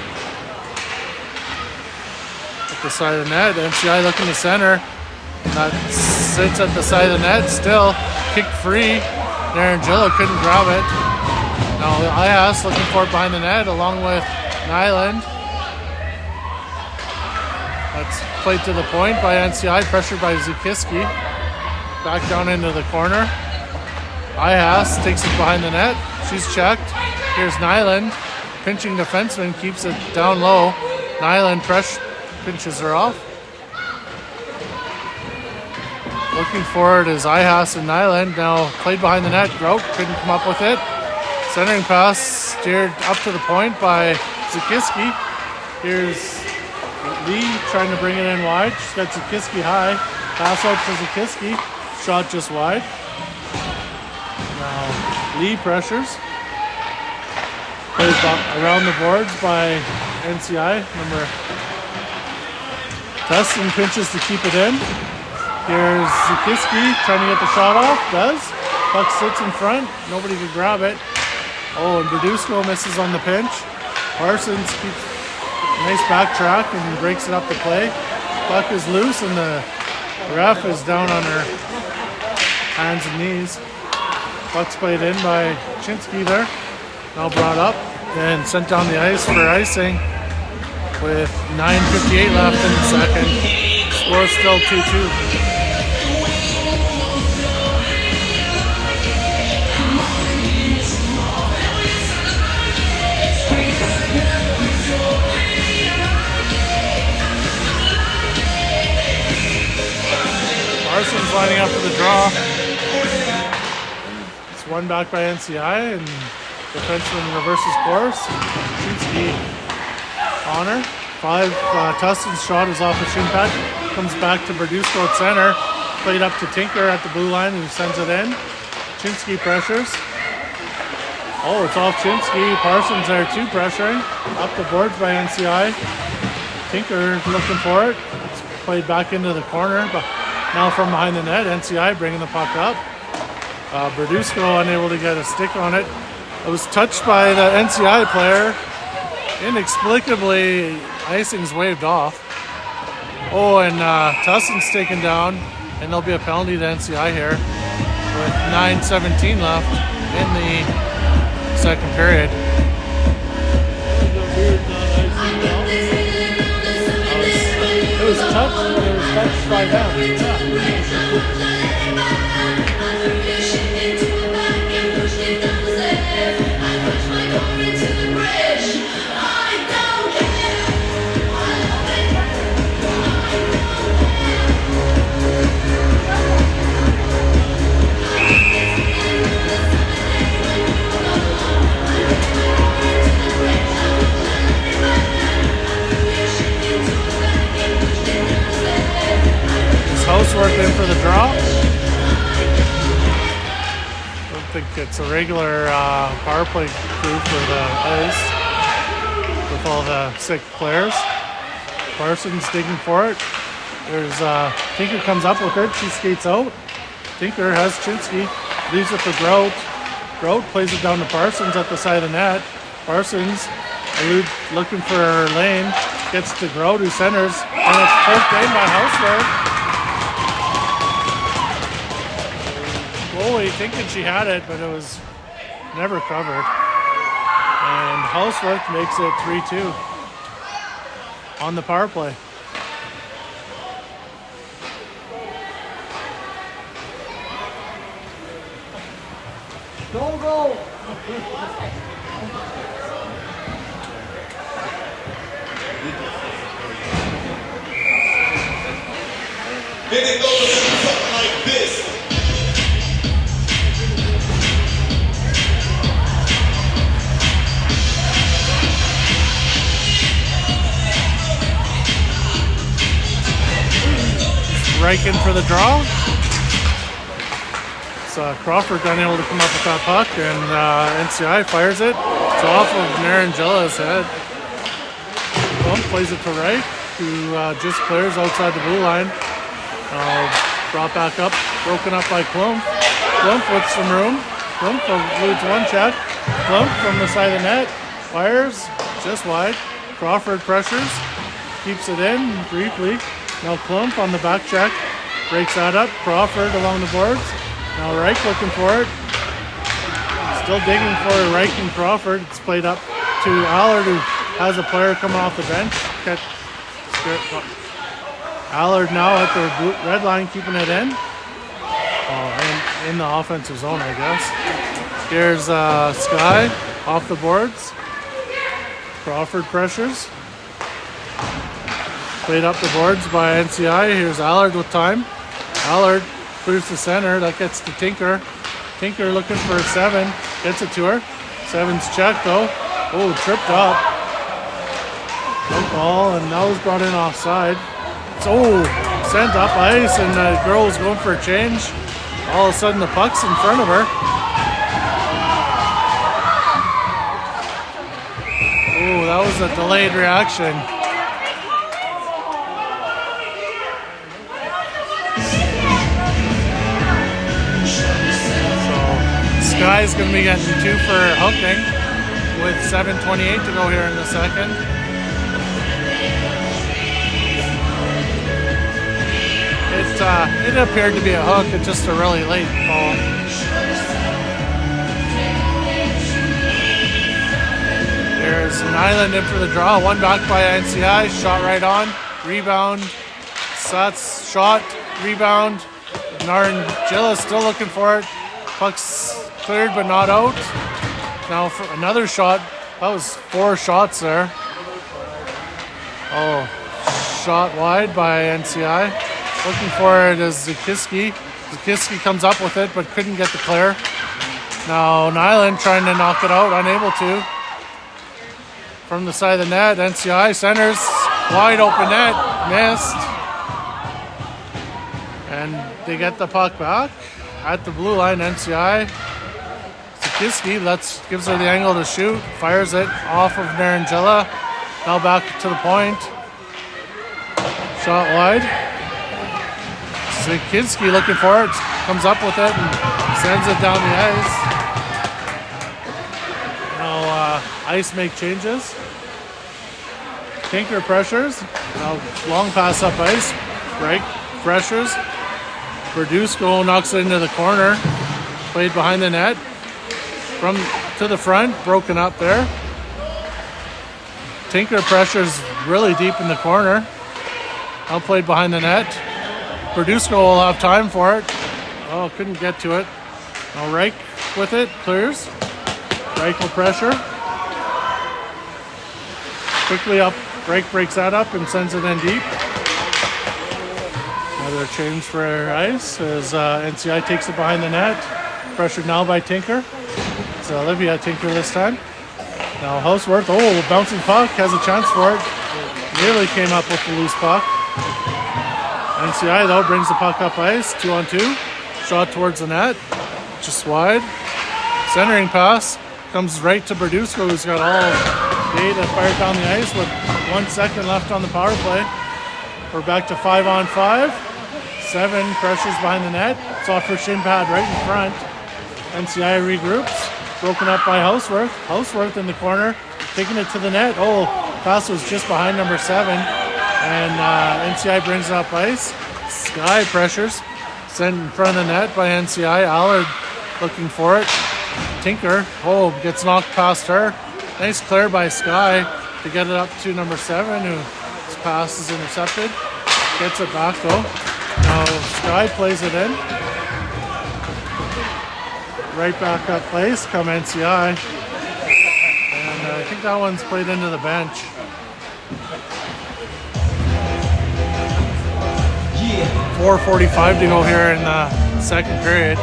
At the side of the net, NCI looking to center. That sits at the side of the net, still kicked free. Narangilla couldn't grab it. Now Ihas looking for it behind the net, along with Nyland. That's played to the point by NCI, pressured by Zukiski. Back down into the corner. Ihas takes it behind the net. She's checked. Here's Nyland. Pinching defenseman, keeps it down low. Nyland pinches her off. Looking for it is Ihas and Nyland. Now played behind the net. Grout couldn't come up with it. Centering pass steered up to the point by Zukiski. Here's Lee trying to bring it in wide. She's got Zukiski high. Pass out to Zukiski. Shot just wide. Now Lee pressures. Plays around the boards by NCI. Tustin pinches to keep it in. Here's Zukiski trying to get the shot off. Does. Puck sits in front. Nobody could grab it. Oh, and Berdusco misses on the pinch. Parsons keeps a nice backtrack and breaks it up the play. Puck is loose and the ref is down on her hands and knees. Puck's played in by Chinsky there. Now brought up and sent down the ice for icing with 9:58 left in the second. Score still 2-2. Parsons lining up for the draw. It's won back by NCI and defenseman reverses course. Chinsky on her. Tustin's shot is off the shin pad. Comes back to Berdusco at center. Played up to Tinker at the blue line who sends it in. Chinsky pressures. Oh, it's off Chinsky. Parsons there too pressuring. Up the boards by NCI. Tinker looking for it. It's played back into the corner. But now from behind the net, NCI bringing the puck up. Berdusco unable to get a stick on it. It was touched by the NCI player. Inexplicably, icing's waved off. Oh, and Tustin's taken down, and there'll be a penalty to NCI here with 9:17 left in the second period. It was touched by them. Housework in for the draw. I don't think it's a regular power play crew for the ice with all the sick players. Parsons digging for it. There's Tinker comes up with it. She skates out. Tinker has Chinsky. Leaves it for Grout. Grout plays it down to Parsons at the side of the net. Parsons looking for her lane. Gets to Grout who centers. And it's poked in by Housework. Goalie thinking she had it, but it was never covered. And Housework makes it 3-2 on the power play. Don't go! Then it goes something like this. Reichen for the draw. So Crawford unable to come up with that puck, and NCI fires it. It's off of Naranjella's head. Klump plays it to Reich, who just clears outside the blue line. Brought back up, broken up by Klump. Klump with some room. Klump eludes one check. Klump from the side of the net, fires just wide. Crawford pressures, keeps it in briefly. Now Klump on the back check, breaks that up. Crawford along the boards. Now Reich looking for it. Still digging for Reich and Crawford. It's played up to Allard, who has a player coming off the bench. Allard now at the red line, keeping it in. Oh, in the offensive zone, I guess. Here's Sky off the boards. Crawford pressures. Played up the boards by NCI. Here's Allard with time. Allard clears the center. That gets to Tinker. Tinker looking for 7. Gets it to her. 7's checked though. Oh, tripped up. Jump ball, and that was brought in offside. So sent up ice, and the girl was going for a change. All of a sudden the puck's in front of her. Oh, that was a delayed reaction. NCI is going to be getting 2 for hooking with 7:28 to go here in the second. It appeared to be a hook. It's just a really late call. There's Nyland in for the draw. One back by NCI. Shot right on. Rebound. Suts. Shot. Rebound. Narangilla still looking for it. Puck's cleared but not out. Now for another shot. That was 4 shots there. Oh, shot wide by NCI. Looking for it is Zakiski. Zakiski comes up with it but couldn't get the clear. Now Nyland trying to knock it out, unable to. From the side of the net, NCI centers. Wide open net, missed. And they get the puck back at the blue line. NCI. Zakiski gives her the angle to shoot, fires it off of Narangilla. Now back to the point. Shot wide. Zakiski looking for it, comes up with it and sends it down the ice. Now Ice make changes. Tinker pressures. Now long pass up ice. Break pressures. Verduzco knocks it into the corner. Played behind the net. From to the front, broken up there. Tinker pressures really deep in the corner. Now played behind the net. Verduzco will have time for it. Oh, couldn't get to it. Now Reich with it, clears. Reich will pressure. Quickly up, Reich breaks that up and sends it in deep. Another change for Ice as NCI takes it behind the net. Pressured now by Tinker. It's Olivia Tinker this time. Now Houseworth, bouncing puck, has a chance for it. Nearly came up with the loose puck. NCI though brings the puck up ice, 2-on-2. Shot towards the net, just wide. Centering pass comes right to Verduzco, who's got all day to fire down the ice with 1 second left on the power play. We're back to 5-on-5. 7 pressures behind the net. It's off her shin pad right in front. NCI regroups, broken up by Houseworth. Houseworth in the corner, taking it to the net. Pass was just behind number 7. And NCI brings it up ice. Sky pressures. Sent in front of the net by NCI. Allard looking for it. Tinker. Gets knocked past her. Nice clear by Sky to get it up to number 7, whose pass is intercepted. Gets it back though. Now Sky plays it in. Right back up place come NCI. And I think that one's played into the bench. 4:45 to go here in the second period.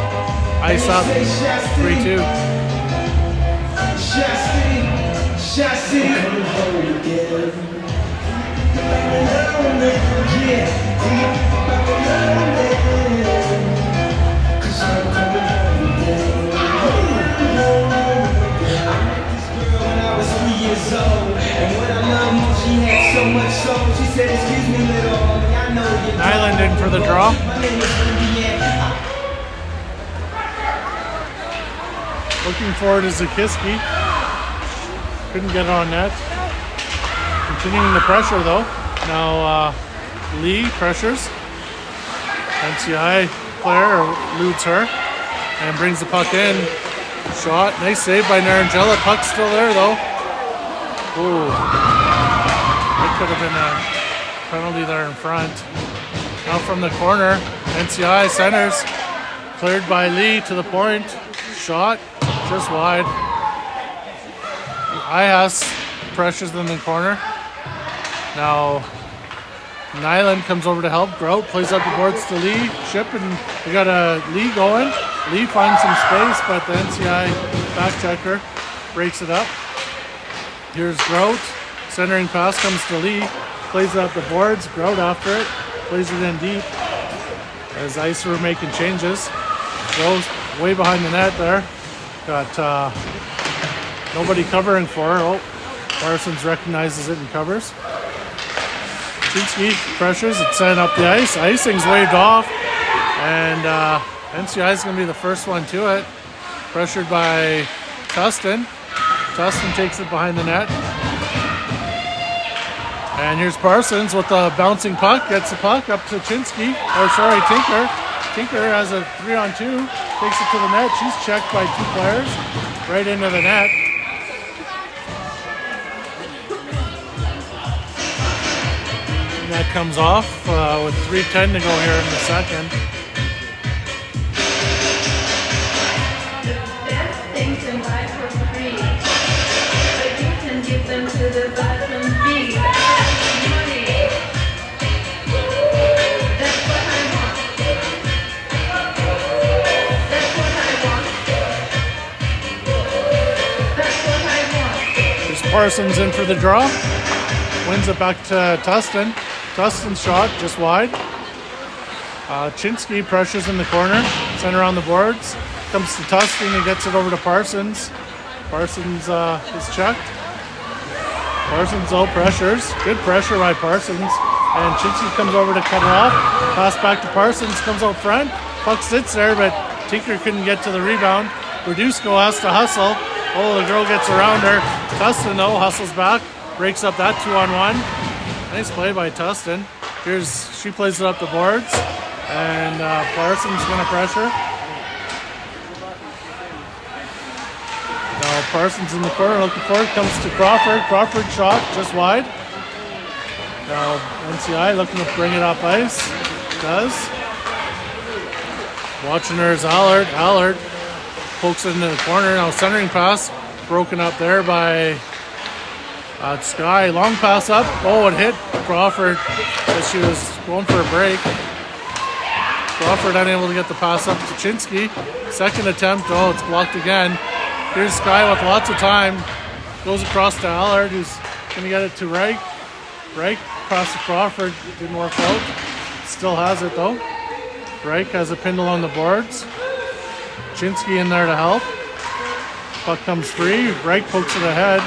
Ice up 3-2. Nyland in for the draw. Looking forward to Zakiski. Couldn't get it on net. Continuing the pressure though. Now Lee pressures. NCI player eludes her and brings the puck in. Shot. Nice save by Narangilla. Puck's still there though. It could have been a penalty there in front. Now from the corner, NCI centers. Cleared by Lee to the point. Shot. Just wide. IAS pressures in the corner. Now Nyland comes over to help. Grout plays up the boards to Lee. Ship and we got a Lee going. Lee finds some space, but the NCI back checker breaks it up. Here's Grout. Centering pass comes to Lee. Plays it up the boards. Grout after it. Plays it in deep. As Ice were making changes. Goes way behind the net there. Got nobody covering for her. Parsons recognizes it and covers. Chinsky pressures. It's sent up the ice. Icing's waved off. And NCI is going to be the first one to it. pressured by Tustin. Tustin takes it behind the net. And here's Parsons with the bouncing puck, gets the puck up to Tinker. Tinker has a 3-on-2, takes it to the net. She's checked by 2 players, right into the net. And that comes off with 3:10 to go here in the second. The best thing to buy for free, but you can give them to the bottom feed. Money. That's what I want. That's what I want. That's what I want. There's Parsons in for the draw. Wins it back to Tustin. Tustin's shot just wide. Chinsky pressures in the corner. Center on the boards. Comes to Tustin and gets it over to Parsons. Parsons is checked. Parsons though pressures. Good pressure by Parsons. And Chinsky comes over to cut it off. Pass back to Parsons. Comes out front. Puck sits there, but Tinker couldn't get to the rebound. Verduzco has to hustle. Oh, the girl gets around her. Tustin though hustles back. Breaks up that 2-on-1. Nice play by Tustin. She plays it up the boards. And Parsons gonna pressure. Now Parsons in the corner looking for it. Comes to Crawford. Crawford shot just wide. Now NCI looking to bring it up ice. Does. Watching her is Allard. Allard pokes it into the corner. Now centering pass. Broken up there by Sky. Long pass up. Oh, it hit Crawford as she was going for a break. Crawford unable to get the pass up to Chinsky. Second attempt. Oh, it's blocked again. Here's Sky with lots of time. Goes across to Allard, who's going to get it to Reich. Reich across to Crawford. Didn't work out. Still has it though. Reich has a pin along the boards. Chinsky in there to help. Puck comes free. Reich pokes it ahead.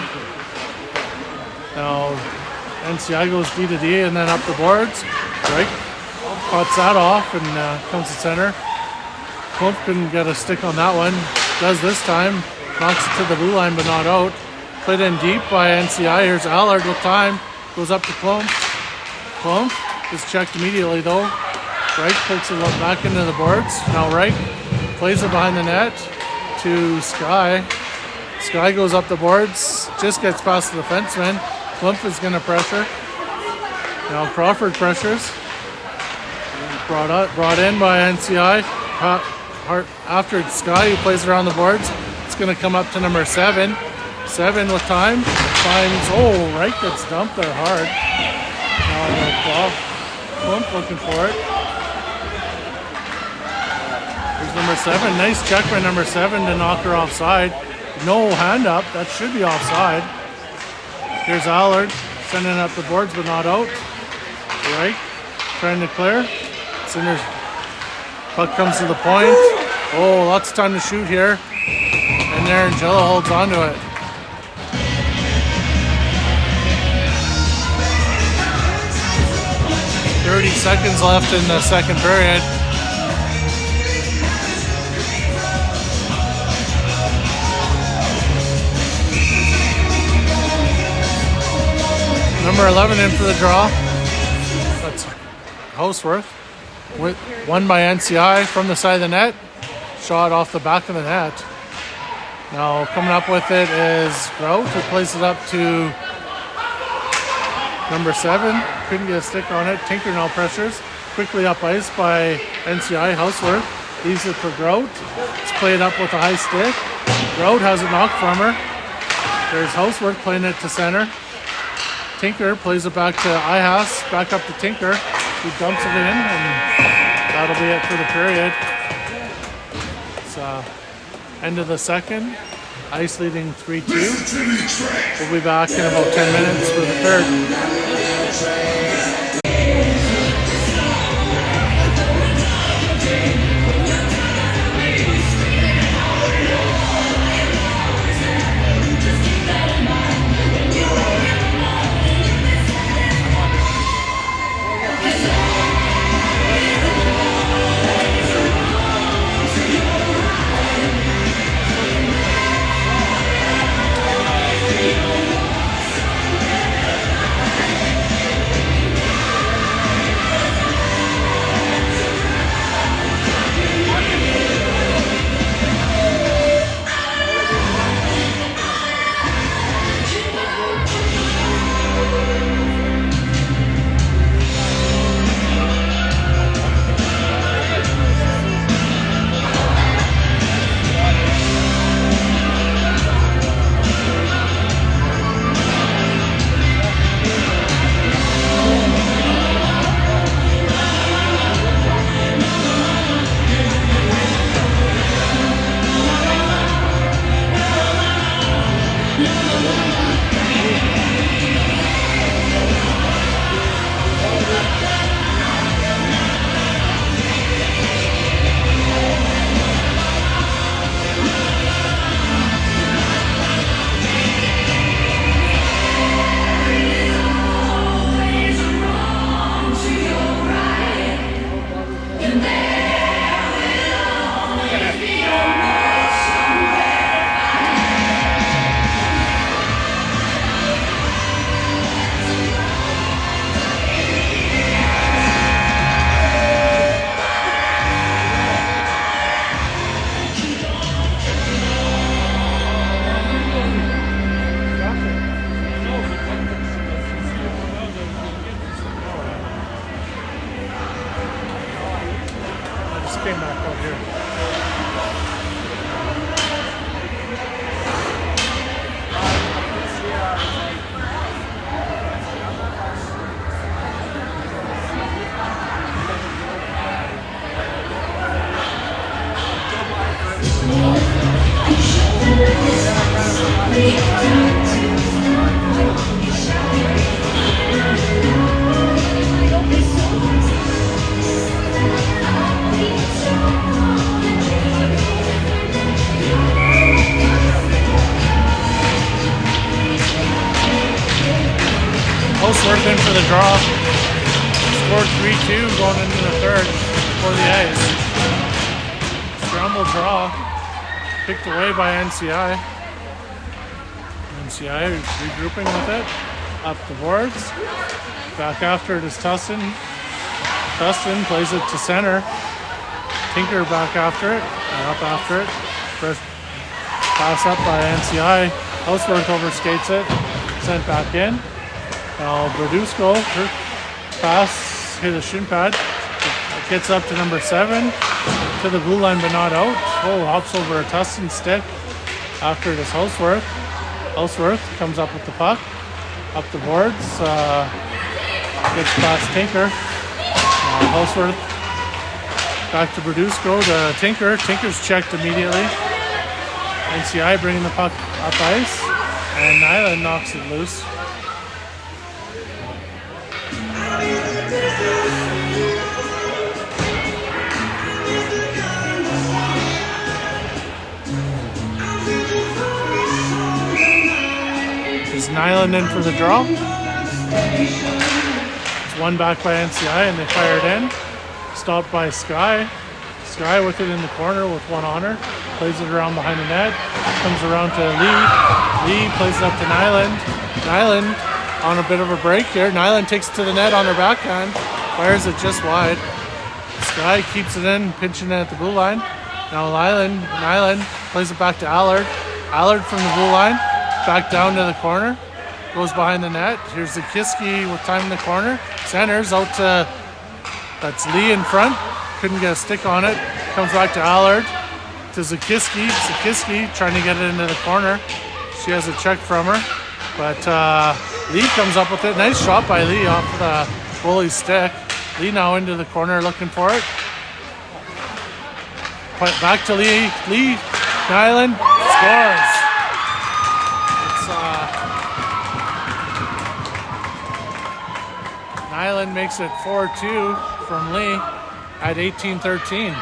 Now NCI goes D to D and then up the boards. Reich cuts that off and comes to center. Klump couldn't get a stick on that one. Does this time. Knocks it to the blue line but not out. Played in deep by NCI. Here's Allard with time. Goes up to Klump. Klump is checked immediately though. Reich pokes it back into the boards. Now Reich plays it behind the net to Sky. Sky goes up the boards. Just gets past the defenseman. Klump is going to pressure. Now Crawford pressures. Brought in by NCI. After Sky, who plays around the boards. It's going to come up to number 7. 7 with time. Finds, Reich gets dumped there hard. Now Klump looking for it. Here's number 7. Nice check by number 7 to knock her offside. No hand up. That should be offside. Here's Allard sending it up the boards but not out. Reich trying to clear. Center puck comes to the point. Oh, lots of time to shoot here. And there, Angela holds on to it. .30 seconds left in the second period. Number 11 in for the draw. That's Houseworth. Won by NCI from the side of the net. Shot off the back of the net. Now coming up with it is Grout, who plays it up to number 7. Couldn't get a stick on it. Tinker now pressures. Quickly up ice by NCI. Houseworth leaves it for Grout. It's played up with a high stick. Grout has it knocked from her. There's Houseworth playing it to center. Tinker plays it back to Ihas. Back up to Tinker. He dumps it in, and that'll be it for the period. It's end of the second. Ice leading 3-2. We'll be back in about 10 minutes for the third. the draw. Scored 3-2 going into the third for the Ice. Scramble draw. Picked away by NCI. NCI regrouping with it. Up the boards. Back after it is Tustin. Tustin plays it to center. Tinker back after it. And up after it. First pass up by NCI. Houseworth overskates it. Sent back in. Now Brodusco. Her pass hit a shin pad. It gets up to number 7. To the blue line but not out. Oh, hops over a Tustin stick. After it is Houseworth. Houseworth comes up with the puck. Up the boards. Gets past Tinker. Houseworth back to Brodusco to Tinker. Tinker's checked immediately. NCI bringing the puck up ice. And Nyland knocks it loose. Is Nyland in for the draw? It's one back by NCI and they fire it in. Stopped by Sky. Sky with it in the corner with one on her. Plays it around behind the net. Comes around to Lee. Lee plays it up to Nyland. Nyland on a bit of a break here. Nyland takes it to the net on her backhand. Fires it just wide. Sky keeps it in, pinching it at the blue line. Now Nyland plays it back to Allard. Allard from the blue line. Back down to the corner. Goes behind the net. Here's Zakiski with time in the corner. Centers out to... That's Lee in front. Couldn't get a stick on it. Comes back to Allard. To Zakiski. Zakiski trying to get it into the corner. She has a check from her. But Lee comes up with it. Nice shot by Lee off the goalie's stick. Lee now into the corner looking for it. Back to Lee. Lee. Nyland scores. Nyland makes it 4-2 from Lee at 18-13.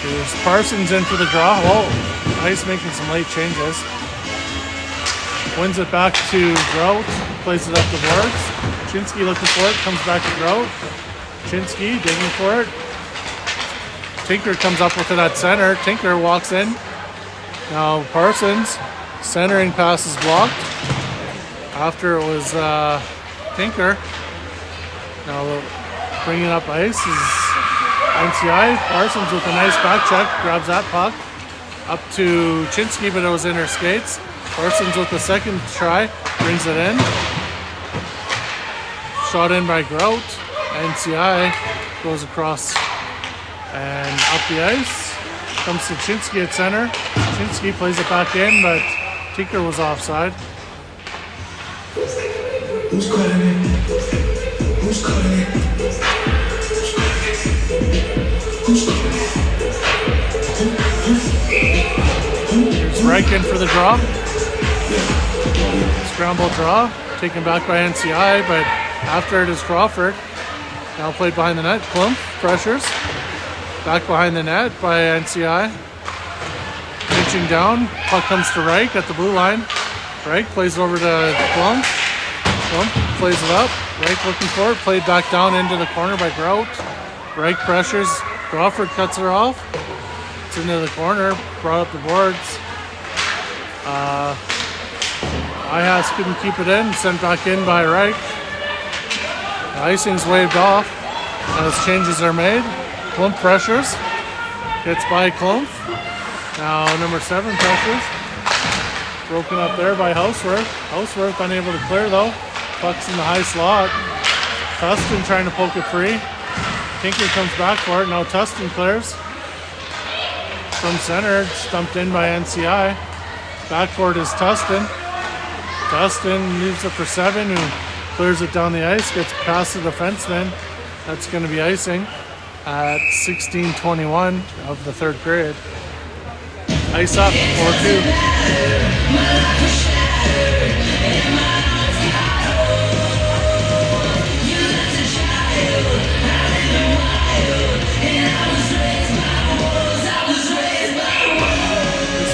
Here's Parsons in for the draw. Whoa, Ice making some late changes. Wins it back to Grout. Plays it up the boards. Chinsky looking for it. Comes back to Grout. Chinsky digging for it. Tinker comes up with it at center. Tinker walks in. Now Parsons. Centering pass is blocked. After it was Tinker. Now bringing up ice is NCI. Parsons with a nice back check. Grabs that puck. Up to Chinsky, but it was in her skates. Parsons with the second try, brings it in. Shot in by Grout. NCI goes across and up the ice. Comes to Chinsky at center. Chinsky plays it back in, but Tinker was offside. Who's calling it? Who's calling it? Who's calling it? Here's Reich in for the draw. Scramble draw, taken back by NCI, but after it is Crawford. Now played behind the net. Klump pressures. Back behind the net by NCI. Pitching down. Puck comes to Reich at the blue line. Reich plays over to Klump. Klump plays it up. Reich looking for it. Played back down into the corner by Grout. Reich pressures. Crawford cuts her off. It's into the corner. Brought up the boards. Ihas couldn't keep it in. Sent back in by Reich. The icing's waved off as changes are made. Klump pressures. Gets by Klump. Now number 7 pressures. Broken up there by Houseworth. Houseworth unable to clear though. Puck's in the high slot. Tustin trying to poke it free. Tinker comes back for it. Now Tustin clears. From center, stumped in by NCI. Back for it is Tustin. Tustin leaves it for 7, who clears it down the ice, gets past the defenseman. That's going to be icing at 16:21 of the third period. Ice up, 4-2.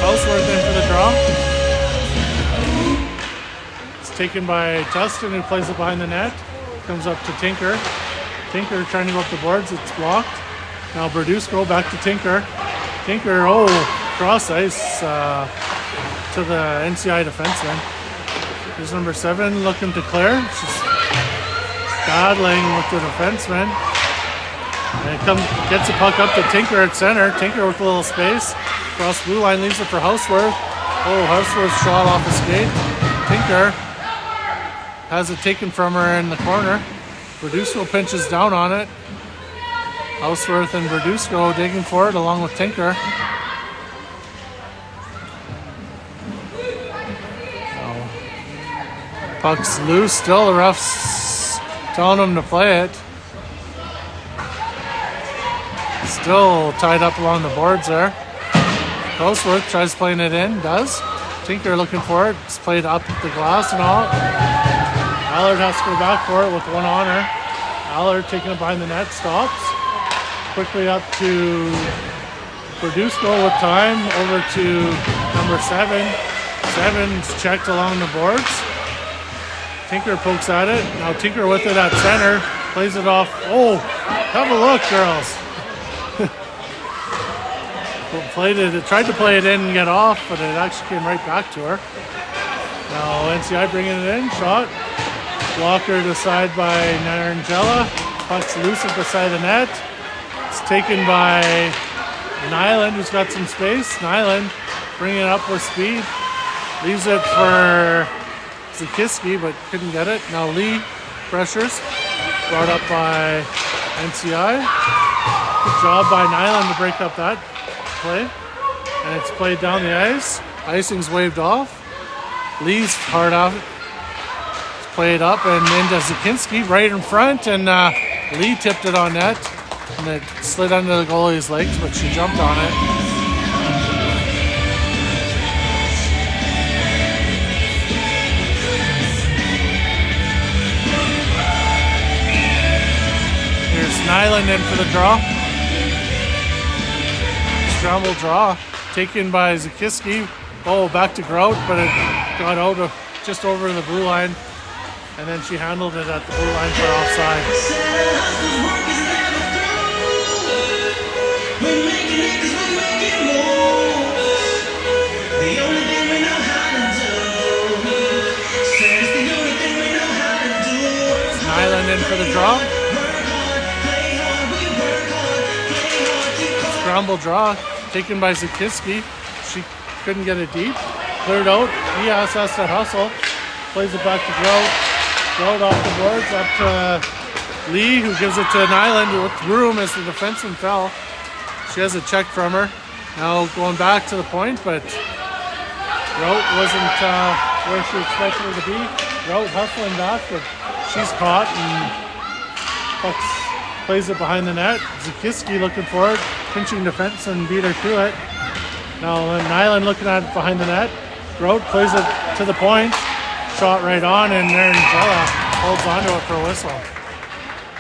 Houseworth in for the draw. It's taken by Justin, who plays it behind the net. Comes up to Tinker. Tinker trying to go up the boards. It's blocked. Now Berdusco back to Tinker. Tinker, cross ice to the NCI defenseman. Here's number 7 looking to clear. She's battling with the defenseman. And it gets the puck up to Tinker at center. Tinker with a little space. Cross blue line, leaves it for Houseworth. Houseworth's shot off the skate. Tinker has it taken from her in the corner. Berdusco pinches down on it. Houseworth and Berdusco digging for it along with Tinker. Puck's loose still. The ref's telling him to play it. Still tied up along the boards there. Houseworth tries playing it in, does. Tinker looking for it. It's played up the glass and all. Allard has to go back for it with one on her. Allard taking it behind the net, stops. Quickly up to Berdusco with time. Over to number 7. 7's checked along the boards. Tinker pokes at it. Now Tinker with it at center. Plays it off. Have a look, girls. Tried to play it in and get off, but it actually came right back to her. Now NCI bringing it in. Shot. Blocker to the side by Narangela. Puck's loose at the side of the net. It's taken by Nyland, who's got some space. Nyland bringing it up with speed. Leaves it for Zakiski, but couldn't get it. Now Lee pressures. Brought up by NCI. Good job by Nyland to break up that play. And it's played down the ice. Icing's waved off. Lee's hard off. It's played up and into Zakinski right in front. And Lee tipped it on net. And it slid under the goalie's legs, but she jumped on it. Here's Nyland in for the draw. Scramble draw. Taken by Zakiski. Back to Grout, but it got out of just over the blue line. And then she handled it at the blue line for offside. Nyland in for the draw. Scramble draw. Taken by Zakiski. She couldn't get it deep. Cleared out. Diaz has to hustle. Plays it back to Grout. Grout off the boards up to Lee, who gives it to Nyland with room as the defenseman fell. She has it checked from her. Now going back to the point, but Grout wasn't where she expected her to be. Grout hustling back, but she's caught and Pucks plays it behind the net. Zakiski looking for it, pinching defense and beat her to it. Now Nyland looking at it behind the net. Grout plays it to the point. Shot right on, and Narangela holds onto it for a whistle.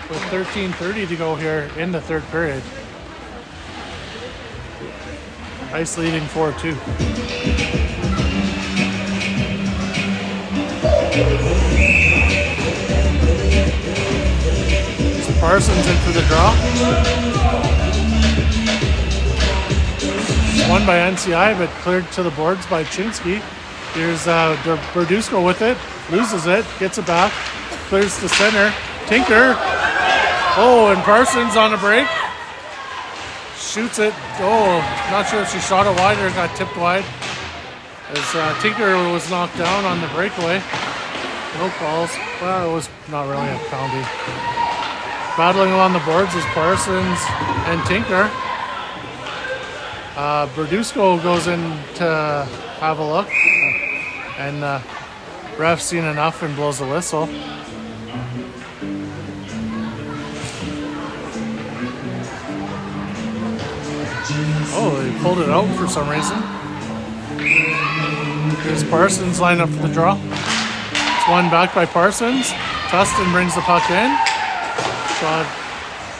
With 13:30 to go here in the third period. Ice leading 4-2. Parsons in for the draw. Won by NCI, but cleared to the boards by Chinsky. Here's Berdusco with it, loses it, gets it back, clears to center. Tinker. And Parsons on a break. Shoots it. Not sure if she shot it wide or got tipped wide. As Tinker was knocked down on the breakaway. No calls. Well, it was not really a penalty. Battling along the boards is Parsons and Tinker. Berdusco goes in to have a look, and ref's seen enough and blows the whistle. They pulled it out for some reason. Here's Parsons lined up for the draw. It's one back by Parsons. Tustin brings the puck in. Shot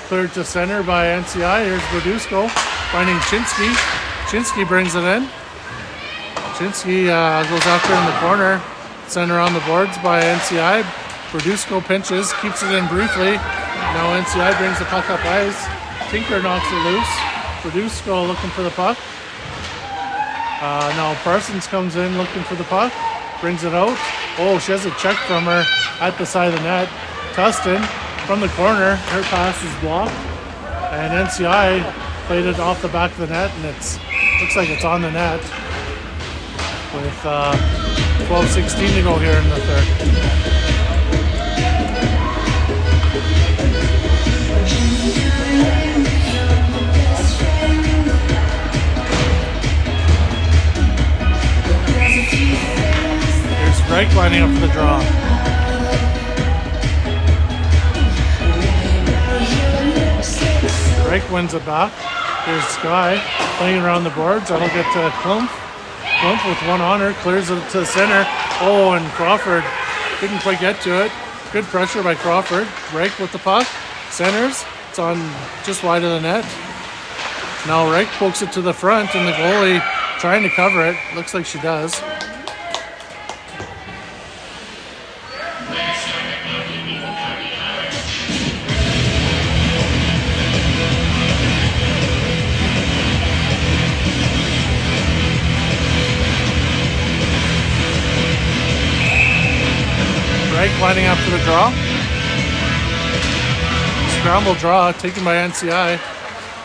cleared to center by NCI. Here's Verduzco finding Chinsky. Chinsky brings it in. Chinsky goes after in the corner. Center on the boards by NCI. Verduzco pinches, keeps it in briefly. Now NCI brings the puck up ice. Tinker knocks it loose. Verduzco looking for the puck. Now Parsons comes in looking for the puck. Brings it out. Oh, she has a check from her at the side of the net. Tustin from the corner. Her pass is blocked. And NCI played it off the back of the net, and looks like it's on the net. With 12:16 to go here in the third. Here's Reich lining up for the draw. Reich wins it back. Here's Sky playing around the boards. That'll get to Klump. Klump with one on her, clears it to the center. Oh, and Crawford didn't quite get to it. Good pressure by Crawford. Reich with the puck. Centers. It's on just wide of the net. Now Reich pokes it to the front, and the goalie trying to cover it. Looks like she does. Reich lining up for the draw. Scramble draw taken by NCI.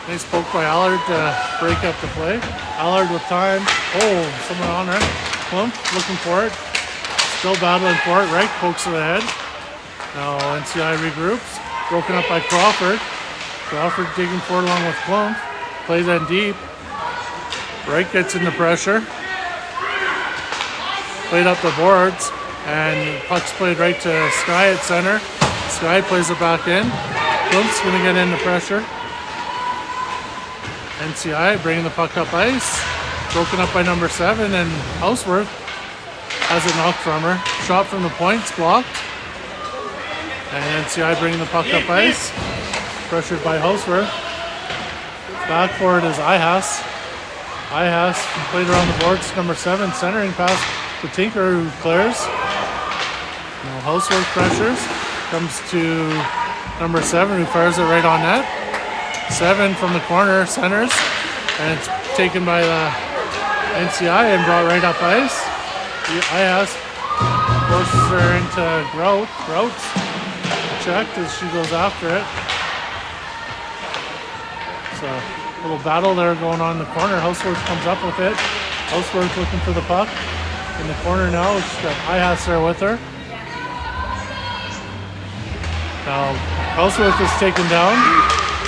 Nice poke by Allard to break up the play. Allard with time. Oh, someone on her. Klump looking for it. Still battling for it. Reich pokes to the head. Now NCI regroups. Broken up by Crawford. Crawford digging for it along with Klump. Play then deep. Reich gets into pressure. Played up the boards. And puck's played right to Sky at center. Sky plays it back in. Klump's going to get into pressure. NCI bringing the puck up ice. Broken up by number 7, and Houseworth has it knocked from her. Shot from the point's blocked. And NCI bringing the puck up ice. Pressured by Houseworth. Back for it is Ihas. Ihas played around the boards. Number 7 centering pass to Tinker, who clears. Now Houseworth pressures. Comes to number 7, who fires it right on net. 7 from the corner centers, and it's taken by the NCI and brought right up ice. Ihas forces her into Groats. Checked as she goes after it. So a little battle there going on in the corner. Houseworth comes up with it. Houseworth looking for the puck in the corner now. She's got Ihas there with her. Now Houseworth is taken down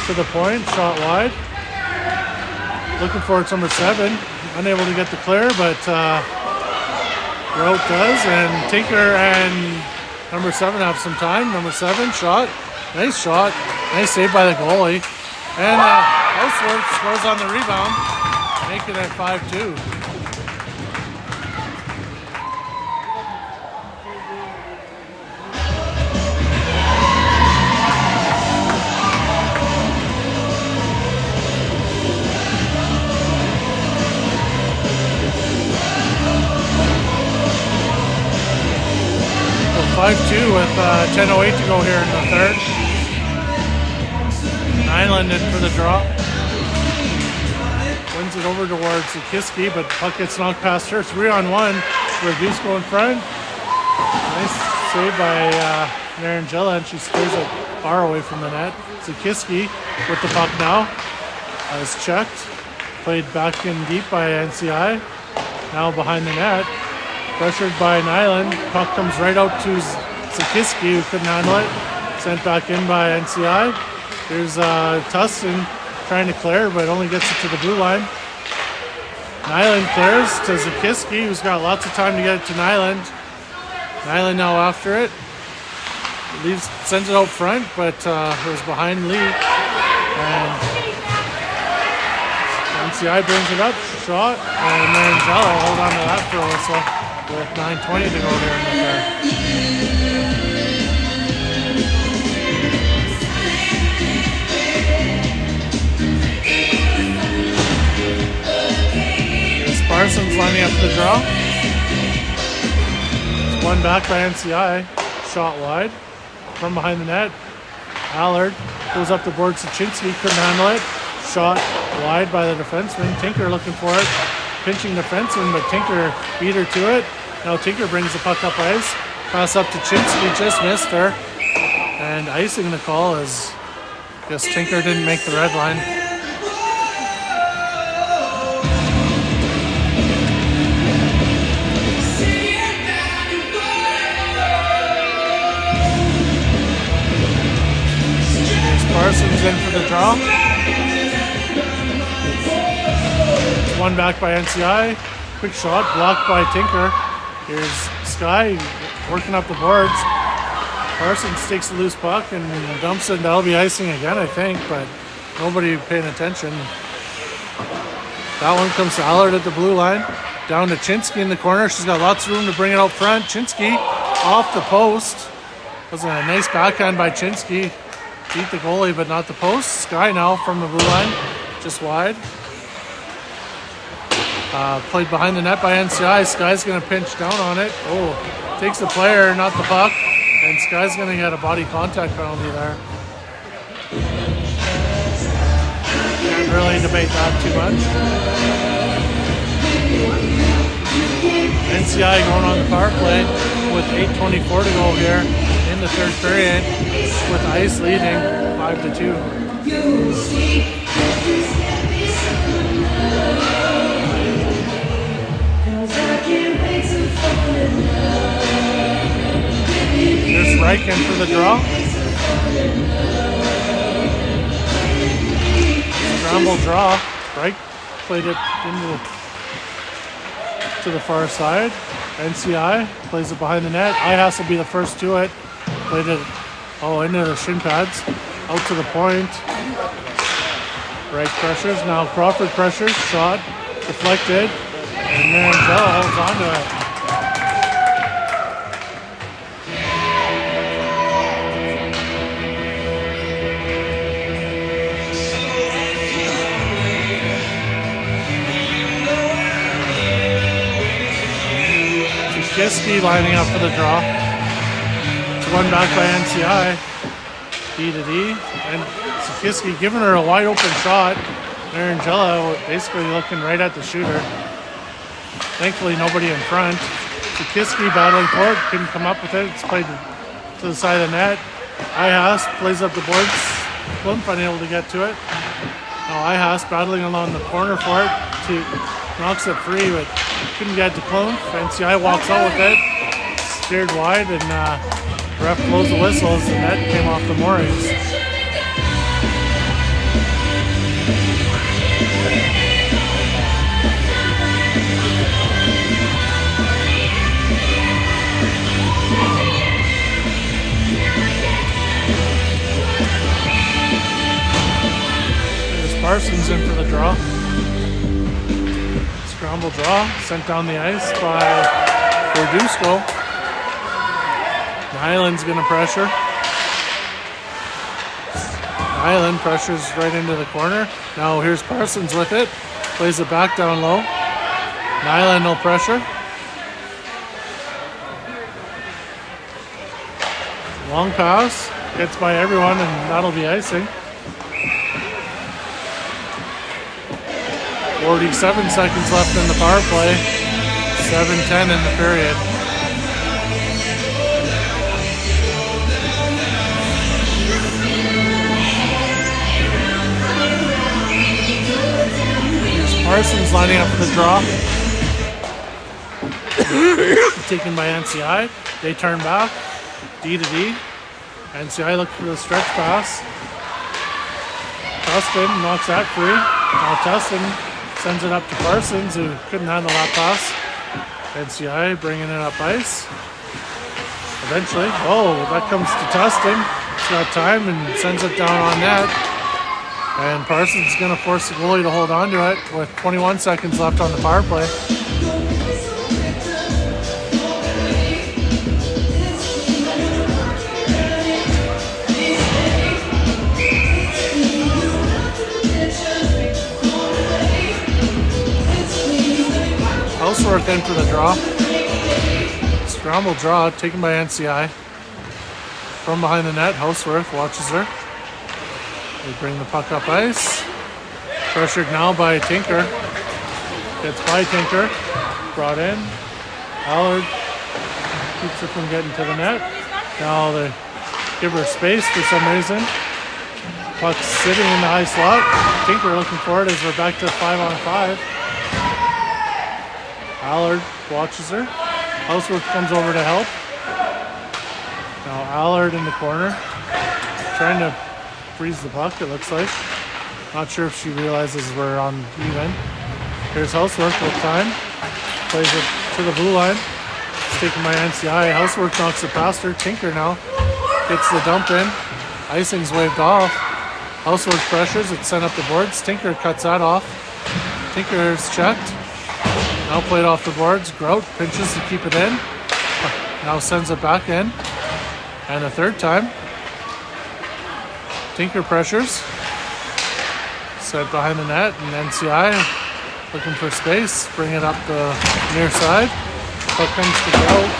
to the point, shot wide. Looking for it's number 7. Unable to get the clear, but Grout does. And Tinker and number 7 have some time. Number 7 shot. Nice shot. Nice save by the goalie. And Houseworth scores on the rebound. Make it at 5-2. So 5-2 with 10:08 to go here in the third. Nyland in for the draw. Wins it over towards Kiski, but puck gets knocked past her. 3-on-1. Verduzco in front. Nice save by Narangella, and she steers it far away from the net. Zakiski with the puck now. Is checked. Played back in deep by NCI. Now behind the net. Pressured by Nyland. Puck comes right out to Zakiski, who couldn't handle it. Sent back in by NCI. Here's Tustin trying to clear, but only gets it to the blue line. Nyland clears to Zakiski, who's got lots of time to get it to Nyland. Nyland now after it. Sends it out front, but it was behind Lee. And NCI brings it up, shot, and then Jello hold on to that for a whistle with 9:20 to go here in the third. Here's Parsons lining up the draw. It's one back by NCI, shot wide from behind the net. Allard goes up the board. Sachinsky couldn't handle it. Shot wide by the defenseman. Tinker looking for it. Pinching defenseman, but Tinker beat her to it. Now Tinker brings the puck up ice. Pass up to Chinsky, just missed her. And icing the call as I guess Tinker didn't make the red line. Parsons in for the draw. One back by NCI. Quick shot, blocked by Tinker. Here's Sky working up the boards. Parsons takes the loose puck and dumps it. That'll be icing again, I think, but nobody paying attention. That one comes to Allard at the blue line. Down to Chinsky in the corner. She's got lots of room to bring it out front. Chinsky off the post. Was a nice backhand by Chinsky. Beat the goalie, but not the post. Sky now from the blue line, just wide. Played behind the net by NCI. Sky's going to pinch down on it. Oh, takes the player, not the puck. And Sky's going to get a body contact penalty there. Can't really debate that too much. NCI going on the power play with 8:24 to go here in the third period, with Ice leading 5-2. There's Reichen for the draw. Scramble draw. Reich played it to the far side. NCI plays it behind the net. I has to be the first to it. Played it into the shin pads. Out to the point. Reich pressures. Now Crawford pressures. Shot. Deflected. And then Bell holds on to it. Giski lining up for the draw. It's one back by NCI. D to D. And Giski giving her a wide open shot. Narangella basically looking right at the shooter. Thankfully nobody in front. Giski battling for it. Couldn't come up with it. It's played to the side of the net. Ihas plays up the boards. Klumpf unable to get to it. Now Ihas battling along the corner for it. Knocks it free, but couldn't get to Klumpf. NCI walks out with it. Steered wide, and ref blows the whistle as the net came off the moorings. There's Parsons in for the draw. Scramble draw, sent down the ice by Verduzco. Nyland's going to pressure. Nyland pressures right into the corner. Now here's Parsons with it. Plays it back down low. Nyland will pressure. Long pass. Gets by everyone, and that'll be icing. 47 seconds left in the power play. 7:10 in the period. Here's Parsons lining up for the draw. Taken by NCI. They turn back. D to D. NCI looking for the stretch pass. Tustin knocks that free. Now Tustin sends it up to Parsons, who couldn't handle that pass. NCI bringing it up ice. Eventually, that comes to Tustin. He's got time and sends it down on net. And Parsons is going to force the goalie to hold on to it with 21 seconds left on the power play. Housework in for the draw. Scramble draw taken by NCI. From behind the net, Houseworth watches her. They bring the puck up ice. Pressured now by Tinker. Gets by Tinker. Brought in. Allard keeps her from getting to the net. Now they give her space for some reason. Puck's sitting in the high slot. Tinker looking for it as we're back to 5-on-5. Allard watches her. Houseworth comes over to help. Now Allard in the corner. Trying to freeze the puck, it looks like. Not sure if she realizes we're on even. Here's Houseworth with time. Plays it to the blue line. It's taken by NCI. Houseworth knocks it past her. Tinker now gets the dump in. Icing's waved off. Houseworth pressures. It's sent up the boards. Tinker cuts that off. Tinker's checked. Now played off the boards. Grout pinches to keep it in. Now sends it back in. And a third time. Tinker pressures. Set behind the net. And NCI looking for space. Bring it up the near side. Puck comes to Grout.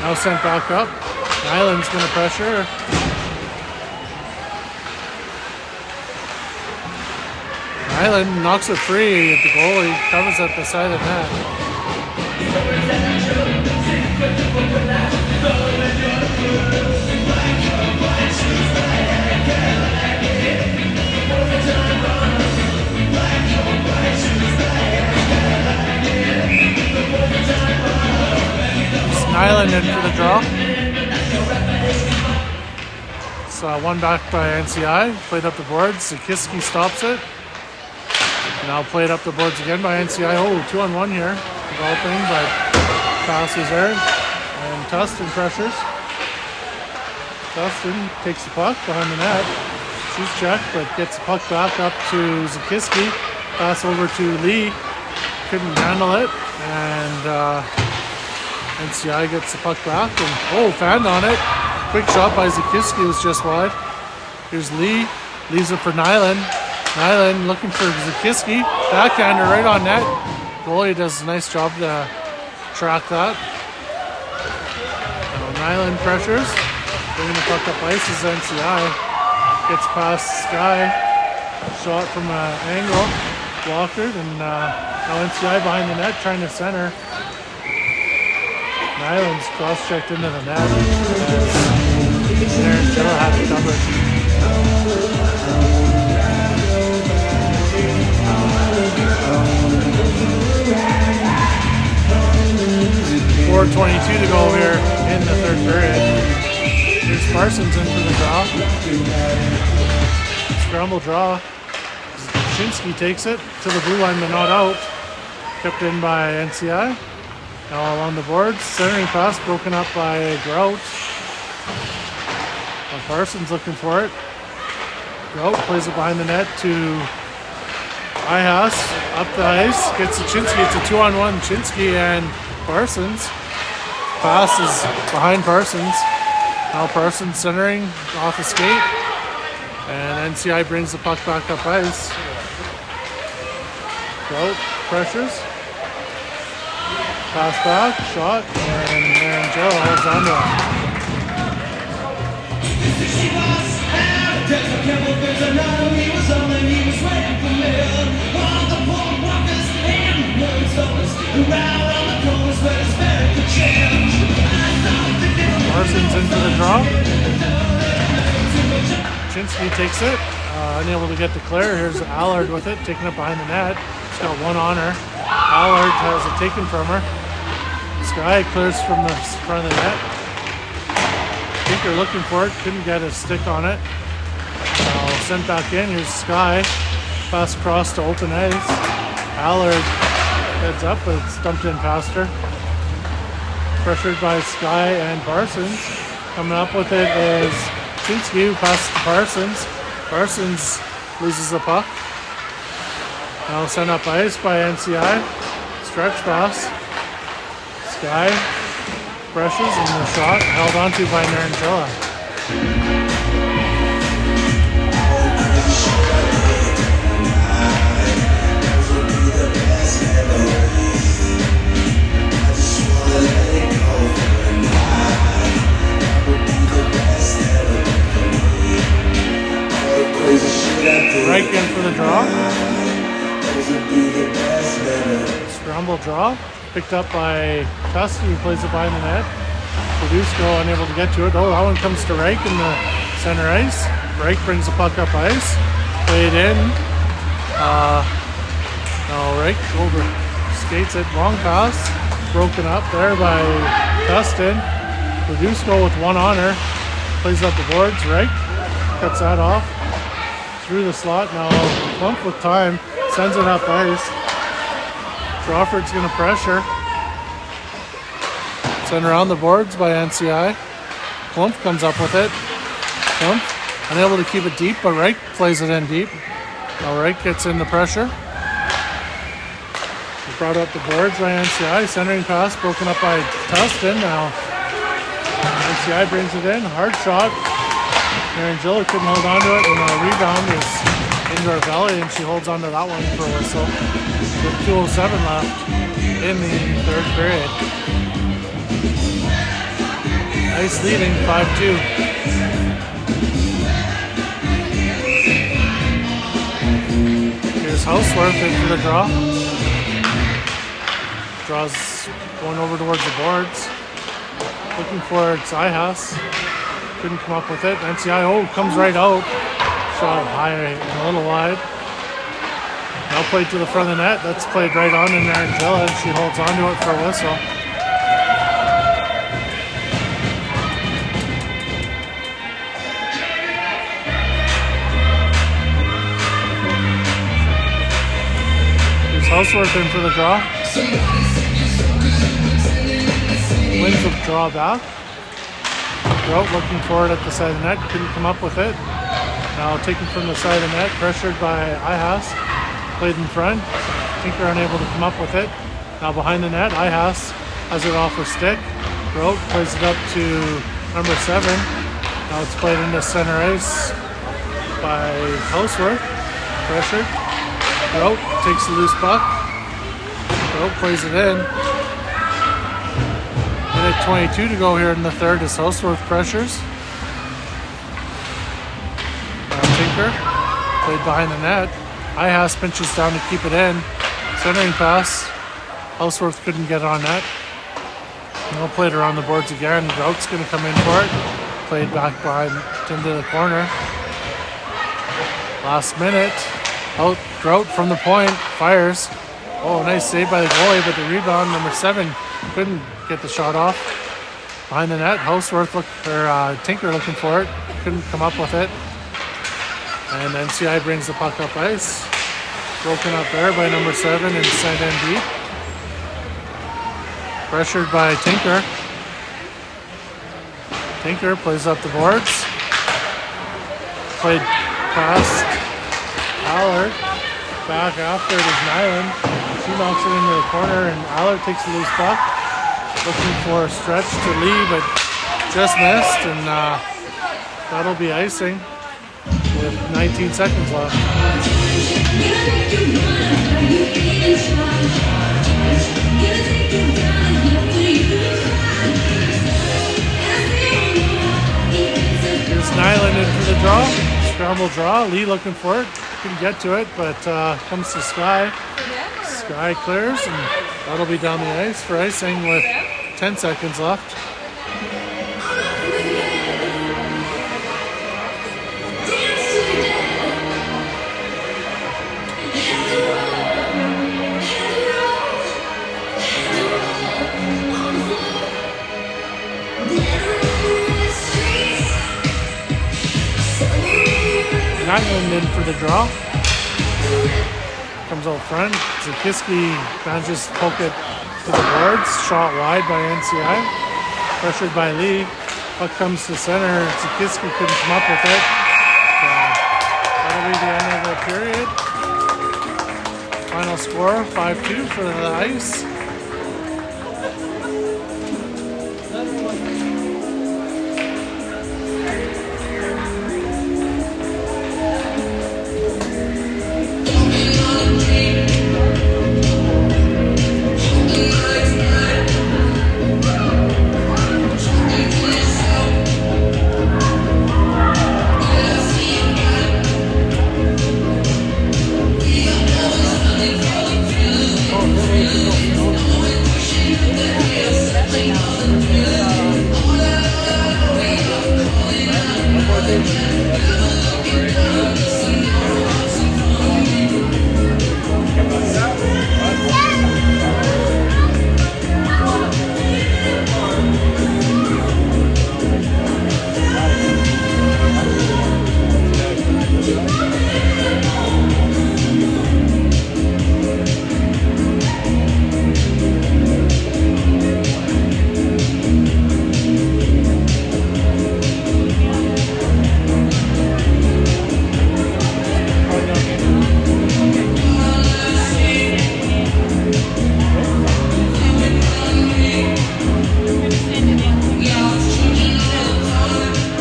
Now sent back up. Nyland's going to pressure. Nyland knocks it free. The goalie covers at the side of the net. Nyland in for the draw. It's one back by NCI. Played up the boards. Zakiski stops it. Now played up the boards again by NCI. Oh, 2-on-1 here. Developing, but pass is there. And Tustin pressures. Tustin takes the puck behind the net. She's checked, but gets the puck back up to Zakiski. Pass over to Lee. Couldn't handle it. And NCI gets the puck back. And fanned on it. Quick shot by Zakiski was just wide. Here's Lee. Leaves it for Nyland. Nyland looking for Zakiski. Backhander right on net. Goalie does a nice job to track that. Nyland pressures. Bringing the puck up ice is NCI. Gets past Sky. Shot from an angle. Blocked. And now NCI behind the net trying to center. Nyland's cross-checked into the net. Aaron Jill had it covered. 4:22 to go here in the third period. Here's Parsons in for the draw. Scramble draw. Shinsky takes it to the blue line but not out. Kept in by NCI. Now along the boards. Centering pass broken up by Grout. Parsons looking for it. Grout plays it behind the net to Ihas. Up the ice. Gets to Chinsky. It's a 2-on-1. Chinsky and Parsons. Pass is behind Parsons. Now Parsons centering off a skate. And NCI brings the puck back up ice. Grout pressures. Pass back, shot, and Joe holds on to it. Parsons into the draw. Chinsky takes it. Unable to get the clear. Here's Allard with it, taking it behind the net. She's got one on her. Allard has it taken from her. Sky clears from the front of the net. Tinker looking for it, couldn't get a stick on it. Now sent back in. Here's Sky. Pass across to open ice. Allard heads up, but it's dumped in past her. Pressured by Sky and Parsons. Coming up with it is Chinsky, who passes to Parsons. Parsons loses the puck. Now sent up ice by NCI. Stretch pass. Sky brushes and the shot held onto by Narangilla. Right in for the draw. Scramble draw. Picked up by Tusk, who plays it behind the net. Produsko unable to get to it. Oh, that one comes to Reich in the center ice. Reich brings the puck up ice. Played in. No, Reich over skates it. Long pass. Broken up there by Dustin. Produsko with one on her. Plays up the boards. Reich cuts that off. Through the slot. Now Plump with time. Sends it up ice. Crawford's going to pressure. Sent around the boards by NCI. Plump comes up with it. Plump unable to keep it deep, but Reich plays it in deep. Now Reich gets in the pressure. Brought up the boards by NCI. Centering pass broken up by Tustin. Now NCI brings it in. Hard shot. Narangilla couldn't hold on to it, and the rebound is into her belly, and she holds on to that one for a whistle. With 2:07 left in the third period. Ice leading 5-2. Here's Houseworth in for the draw. Draws going over towards the boards. Looking for Zihas. Couldn't come up with it. NCI comes right out. Shot high and a little wide. Now played to the front of the net. That's played right on in Narangilla, and she holds on to it for a whistle. Here's Houseworth in for the draw. Wins the draw back. Grout looking for it at the side of the net. Couldn't come up with it. Now taken from the side of the net. Pressured by Ihas. Played in front. Tinker unable to come up with it. Now behind the net. Ihas has it off her stick. Grout plays it up to number 7. Now it's played into center ice by Houseworth. Pressured. Grout takes the loose puck. Grout plays it in. Minute 22 to go here in the third as Houseworth pressures. Now Tinker played behind the net. Ihas pinches down to keep it in. Centering pass. Houseworth couldn't get on net. No played around the boards again. Grout's going to come in for it. Played back behind into the corner. Last minute. Out Grout from the point. Fires. Oh, nice save by the goalie, but the rebound, number 7, couldn't get the shot off. Behind the net, Houseworth Tinker looking for it. Couldn't come up with it. And NCI brings the puck up ice. Broken up there by number 7 and sent in deep. Pressured by Tinker. Tinker plays up the boards. Played past Allard. Back after it is Nyland. She knocks it into the corner and Allard takes the loose puck. Looking for a stretch to Lee, but just missed, and that'll be icing with 19 seconds left. Here's Nyland in for the draw. Scramble draw. Lee looking for it. Couldn't get to it, but comes to Sky. Sky clears, and that'll be down the ice for icing with 10 seconds left. Nyland in for the draw. Comes out front. Zakiski manages to poke it to the boards. Shot wide by NCI. Pressured by Lee. Puck comes to center. Zakiski couldn't come up with it. So that'll be the end of the period. Final score 5-2 for the Ice.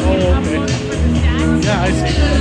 Oh, okay. Yeah, I see.